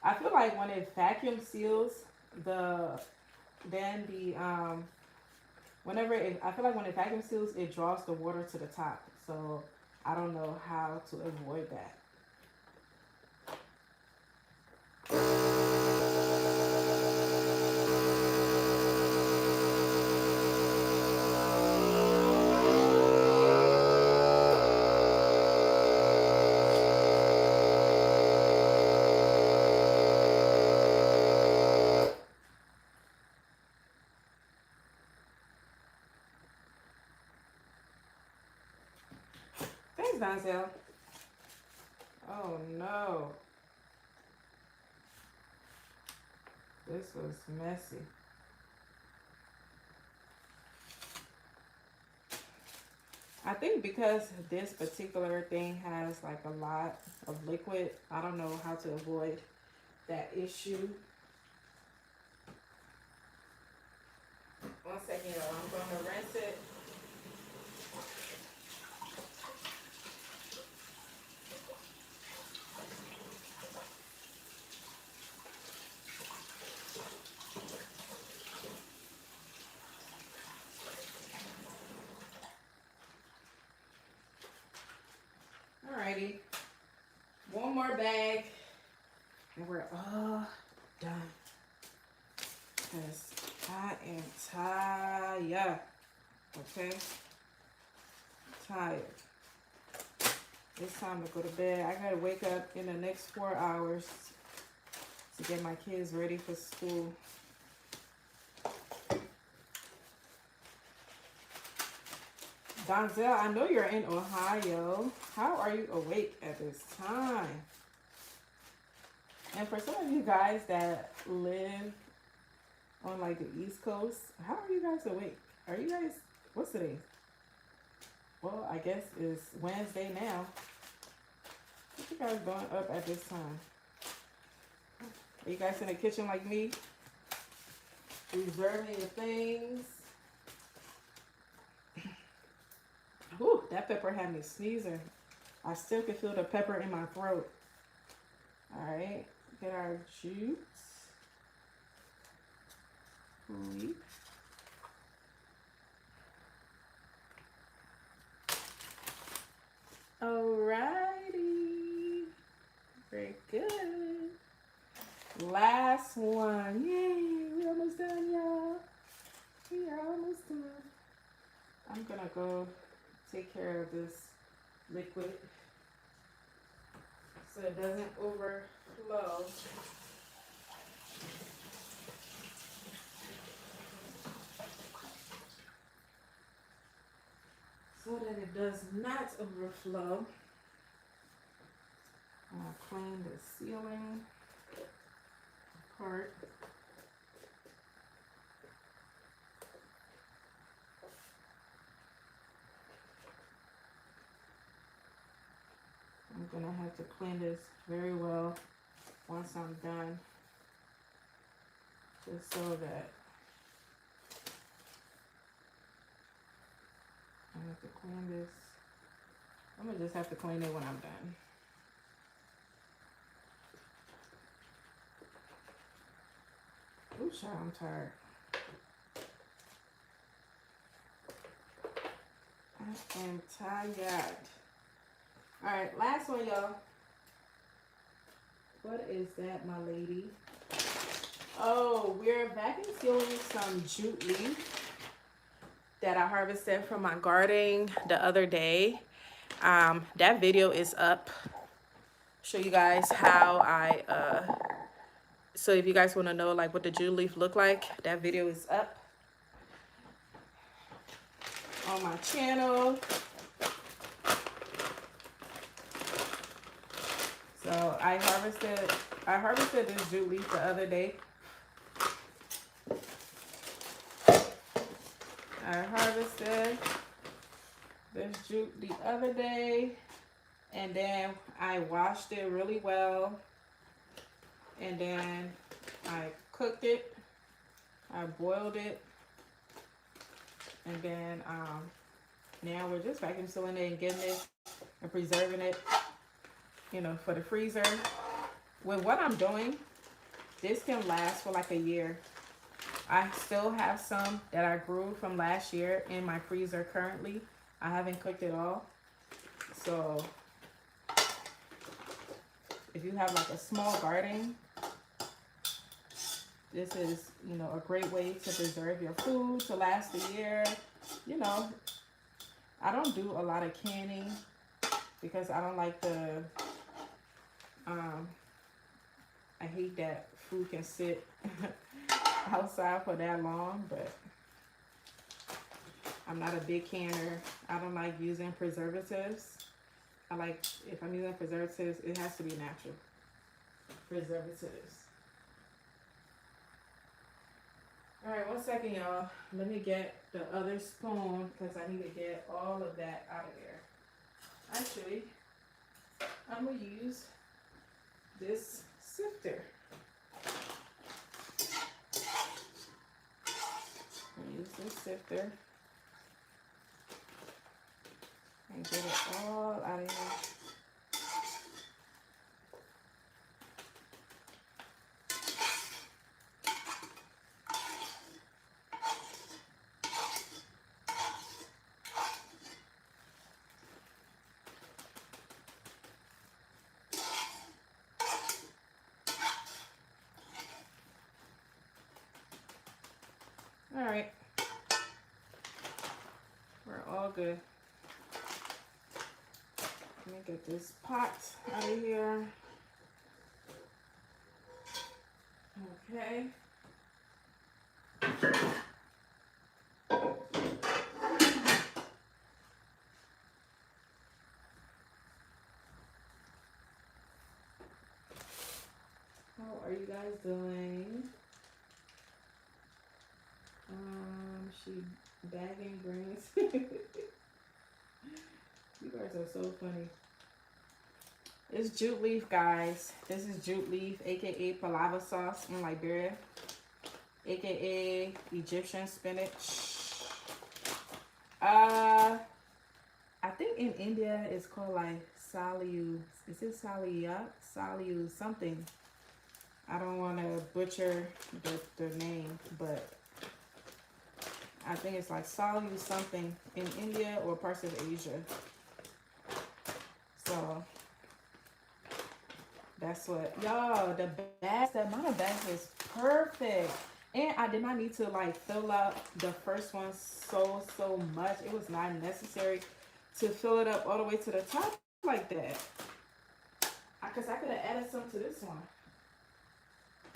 I feel like when it vacuum seals I feel like when it vacuum seals, it draws the water to the top. So I don't know how to avoid that. Thanks, Donzel. Oh no. This was messy. I think because this particular thing has like a lot of liquid, I don't know how to avoid that issue. One second, y'all. I'm going to rinse it. Alrighty. One more bag. And we're all done. Because I am tired. Okay? Tired. It's time to go to bed. I gotta wake up in the next 4 hours to get my kids ready for school. Donzel, I know you're in Ohio. How are you awake at this time? And for some of you guys that live on like the East Coast, how are you guys awake? Are you guys, what's today? Well, I guess it's Wednesday now. What you guys doing up at this time? Are you guys in the kitchen like me? Reserving your things? Whew, that pepper had me sneezing. I still can feel the pepper in my throat. Alright, get our jute leaf. Alrighty. Very good. Last one. Yay, we're almost done, y'all. We are almost done. I'm gonna go take care of this liquid so it doesn't overflow. So that it does not overflow. I'll clean the ceiling part. I'm gonna have to clean this very well once I'm done, just so that I have to clean this. I'm gonna just have to clean it when I'm done. Ooh, child, I'm tired. I am tired. All right, last one, y'all. What is that, my lady? Oh, we're vacuum sealing some jute leaf that I harvested from my garden the other day. That video is up. Show you guys how I so if you guys want to know like what the jute leaf look like, that video is up on my channel. So I harvested this jute leaf the other day. I harvested this jute the other day, and then I washed it really well, and then I cooked it, I boiled it, and then now we're just vacuum sealing it and getting it and preserving it, you know, for the freezer. With what I'm doing, this can last for like a year. I still have some that I grew from last year in my freezer currently. I haven't cooked it all. So if you have like a small garden, this is, you know, a great way to preserve your food to last a year. You know, I don't do a lot of canning because I don't like the, I hate that food can sit outside for that long, but I'm not a big canner. I don't like using preservatives. I like, if I'm using preservatives, it has to be natural preservatives. All right, 1 second, y'all. Let me get the other spoon because I need to get all of that out of there. Actually, I'm gonna use this sifter. Use this sifter and get it all out of here. All right. We're all good. Let me get this pot out of here. Okay. How are you guys doing? She bagging greens. You guys are so funny. It's jute leaf, guys. This is jute leaf, aka palava sauce in Liberia, aka Egyptian spinach. I think in India it's called like saliu. Is it salia? Saliu something. I don't want to butcher the name, but I think it's like saliu something in India or parts of Asia. So that's what, y'all, the amount of bags is perfect. And I did not need to like fill out the first one so much. It was not necessary to fill it up all the way to the top like that. Because I could have added some to this one.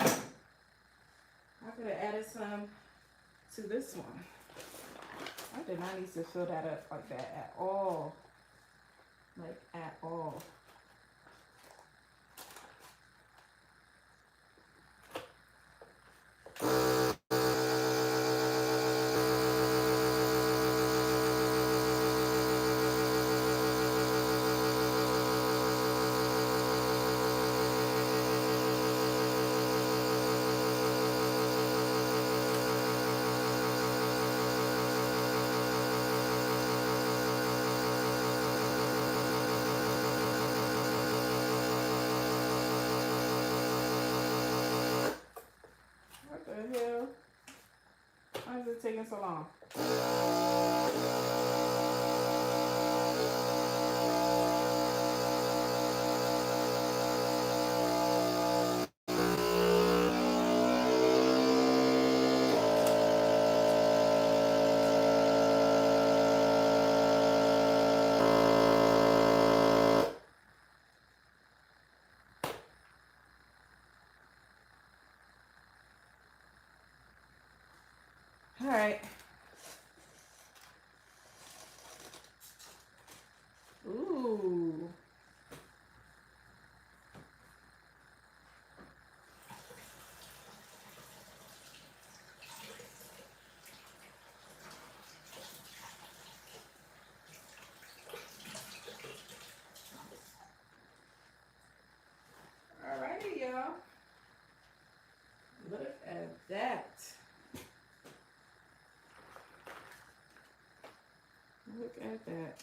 I could have added some to this one. I did not need to fill that up like that at all. Like at all. What the hell? Why is it taking so long? All right. Ooh. Alrighty, y'all. Look at that. Look at that.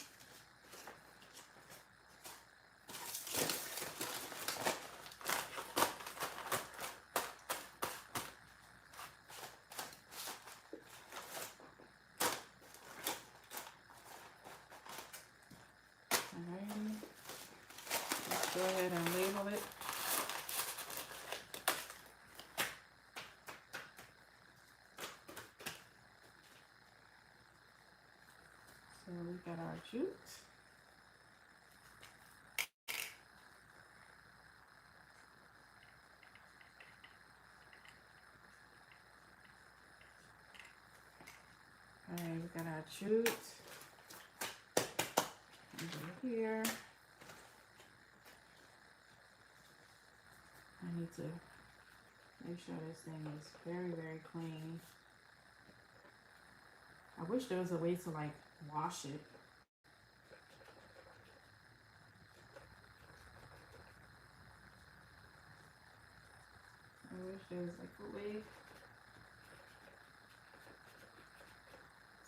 Alrighty. Let's go ahead and label it. So we got our jute. Alright, we got our jute over here. I need to make sure this thing is very, very clean. I wish there was a way to like wash it. I wish there was like a way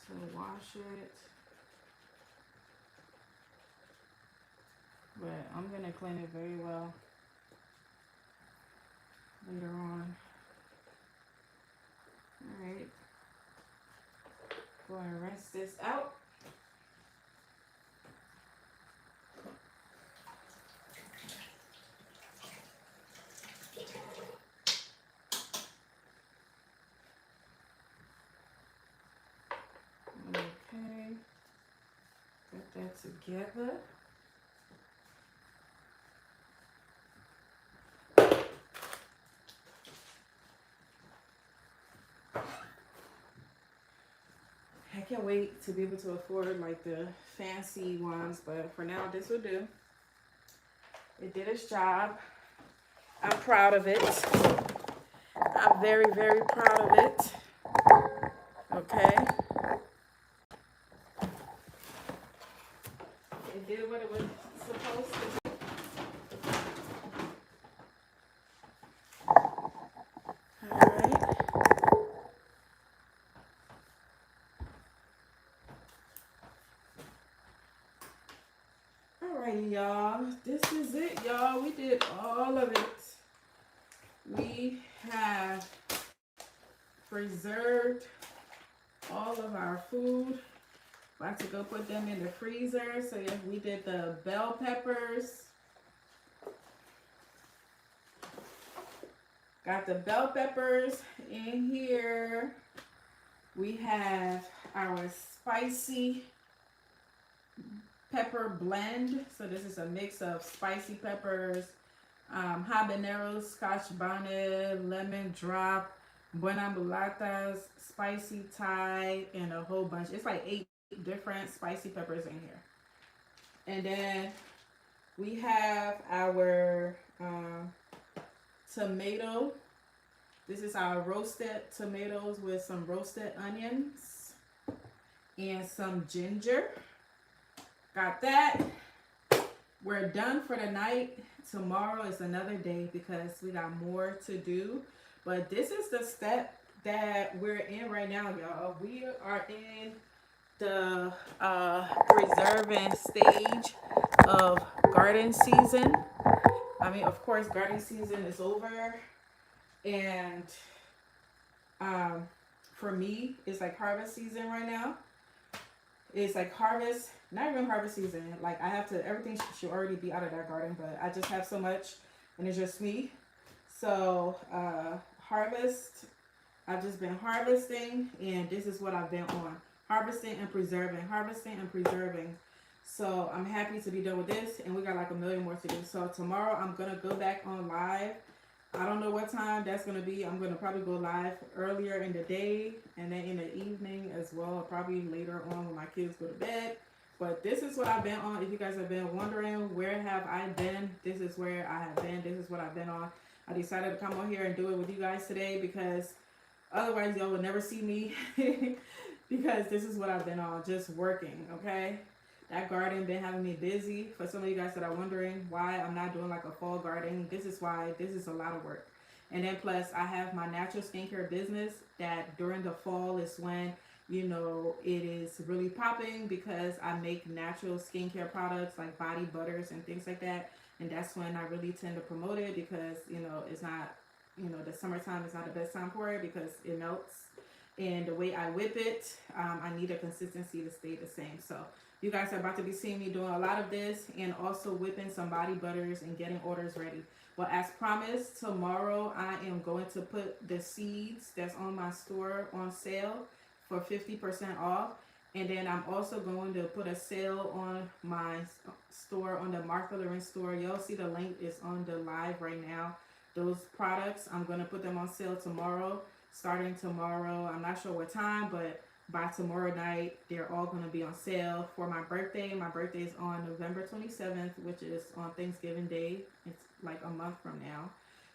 to wash it. But I'm gonna clean it very well later on. Alright. Go and rinse this out. Okay. Get that together. I can't wait to be able to afford like the fancy ones, but for now this will do. It did its job. I'm proud of it. I'm very, very proud of it. Okay. It did what it was supposed to do. Alright. Alright, y'all. This is it, y'all. We did all of it. We have preserved all of our food. About to go put them in the freezer. So yeah, we did the bell peppers. Got the bell peppers in here. We have our spicy pepper blend. So this is a mix of spicy peppers, habaneros, scotch bonnet, lemon drop, buena mulatas, spicy Thai, and a whole bunch. It's like 8 different spicy peppers in here. And then we have our tomato. This is our roasted tomatoes with some roasted onions and some ginger. Got that. We're done for the night. Tomorrow is another day because we got more to do. But this is the step that we're in right now, y'all. We are in the preserving stage of garden season. I mean, of course, garden season is over. And for me, it's like harvest season right now. It's like harvest, not even harvest season. Like I have to, everything should already be out of that garden, but I just have so much and it's just me. So harvest, I've just been harvesting and this is what I've been on. Harvesting and preserving, harvesting and preserving. So I'm happy to be done with this and we got like a million more to do. So tomorrow I'm going to go back on live. I don't know what time that's going to be. I'm going to probably go live earlier in the day and then in the evening as well. Probably later on when my kids go to bed. But this is what I've been on. If you guys have been wondering where have I been, this is where I have been. This is what I've been on. I decided to come on here and do it with you guys today because otherwise y'all would never see me because this is what I've been on, just working, okay? That garden been having me busy. For some of you guys that are wondering why I'm not doing like a fall garden, this is why. This is a lot of work. And then plus I have my natural skincare business that during the fall is when, you know, it is really popping because I make natural skincare products like body butters and things like that. And that's when I really tend to promote it because, you know, it's not, you know, the summertime is not the best time for it because it melts. And the way I whip it, I need a consistency to stay the same. So you guys are about to be seeing me doing a lot of this and also whipping some body butters and getting orders ready. Well, as promised, tomorrow I am going to put the seeds that's on my store on sale for 50% off. And then I'm also going to put a sale on my store, on the Martha Lauren store. You'll see the link is on the live right now. Those products, I'm going to put them on sale tomorrow, starting tomorrow. I'm not sure what time, but by tomorrow night, they're all going to be on sale for my birthday. My birthday is on November 27th, which is on Thanksgiving Day. It's like a month from now.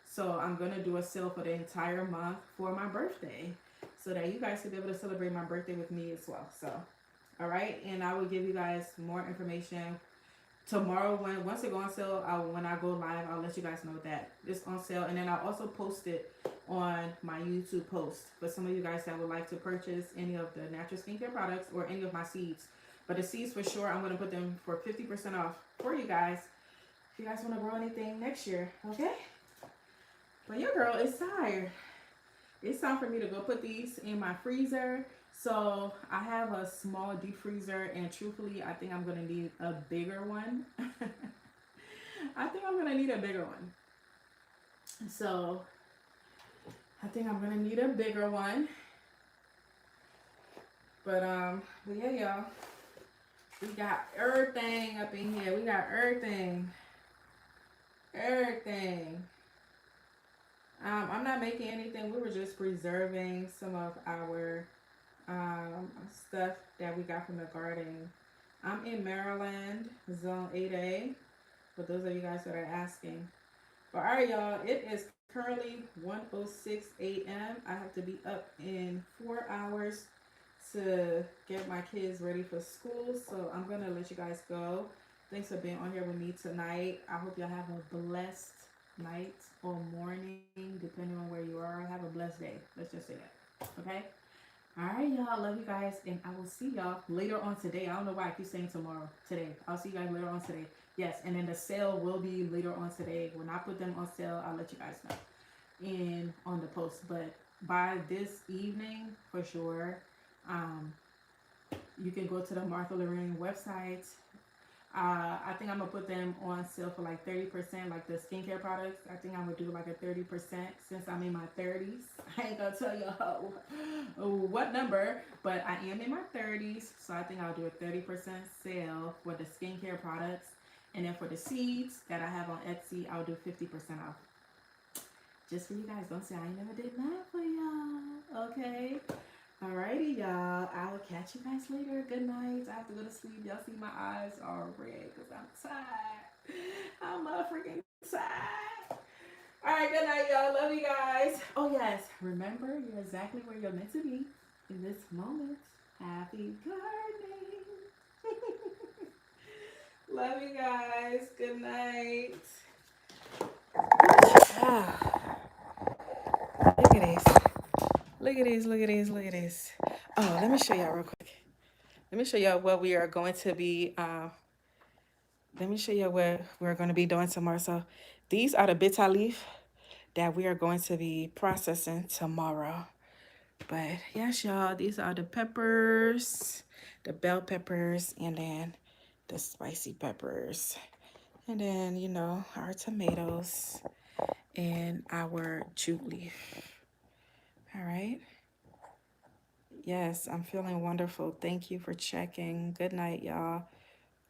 So I'm going to do a sale for the entire month for my birthday so that you guys can be able to celebrate my birthday with me as well. So, all right. And I will give you guys more information tomorrow once it go on sale. When I go live, I'll let you guys know that it's on sale. And then I'll also post it on my YouTube post for some of you guys that would like to purchase any of the natural skincare products or any of my seeds. But the seeds for sure, I'm going to put them for 50% off for you guys if you guys want to grow anything next year, okay? But your girl is tired. It's time for me to go put these in my freezer. So I have a small deep freezer and truthfully, I think I'm going to need a bigger one. I think I'm going to need a bigger one. So I think I'm gonna need a bigger one. But yeah, y'all. We got everything up in here. We got everything. Everything. I'm not making anything. We were just preserving some of our stuff that we got from the garden. I'm in Maryland, zone 8A. For those of you guys that are asking. But all right, y'all. It is currently 1:06 a.m. I have to be up in 4 hours to get my kids ready for school. So I'm going to let you guys go. Thanks for being on here with me tonight. I hope y'all have a blessed night or morning, depending on where you are. Have a blessed day. Let's just say that. Okay? All right, y'all. Love you guys. And I will see y'all later on today. I don't know why I keep saying tomorrow. Today. I'll see you guys later on today. Yes, and then the sale will be later on today. When I put them on sale, I'll let you guys know in on the post. But by this evening, for sure, you can go to the Martha Lauren website. I think I'm gonna put them on sale for like 30%, like the skincare products. I think I'm gonna do like a 30% since I'm in my 30s. I ain't gonna tell you what number, but I am in my 30s, so I think I'll do a 30% sale for the skincare products. And then for the seeds that I have on Etsy, I'll do 50% off. Just for you guys, don't say I never did that for y'all. Okay. Alrighty, y'all. I will catch you guys later. Good night. I have to go to sleep. Y'all see my eyes are red because I'm tired. I'm freaking tired. Alright, good night, y'all. Love you guys. Oh, yes. Remember, you're exactly where you're meant to be in this moment. Happy gardening. Love you guys. Good night. Ah, look at this. Look at this. Look at this. Look at this. Oh, let me show y'all real quick. Let me show y'all what we are going to be. Let me show you what we're going to be doing tomorrow. So these are the bitter leaf that we are going to be processing tomorrow. But yes, y'all, these are the peppers, the bell peppers, and then the spicy peppers. And then, you know, our tomatoes and our jute leaf. All right. Yes, I'm feeling wonderful. Thank you for checking. Good night, y'all.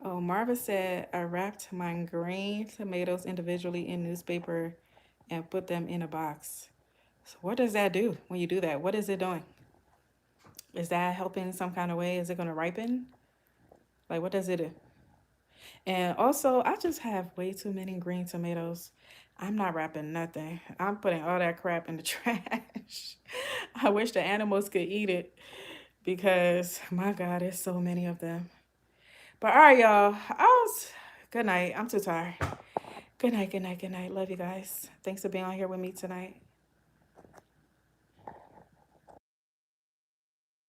Oh, Marva said, I wrapped my green tomatoes individually in newspaper and put them in a box. So what does that do when you do that? What is it doing? Is that helping in some kind of way? Is it going to ripen? Like, what does it do? And also, I just have way too many green tomatoes. I'm not wrapping nothing. I'm putting all that crap in the trash. I wish the animals could eat it because, my God, there's so many of them. But all right, y'all. Good night. I'm too tired. Good night, good night, good night. Love you guys. Thanks for being on here with me tonight.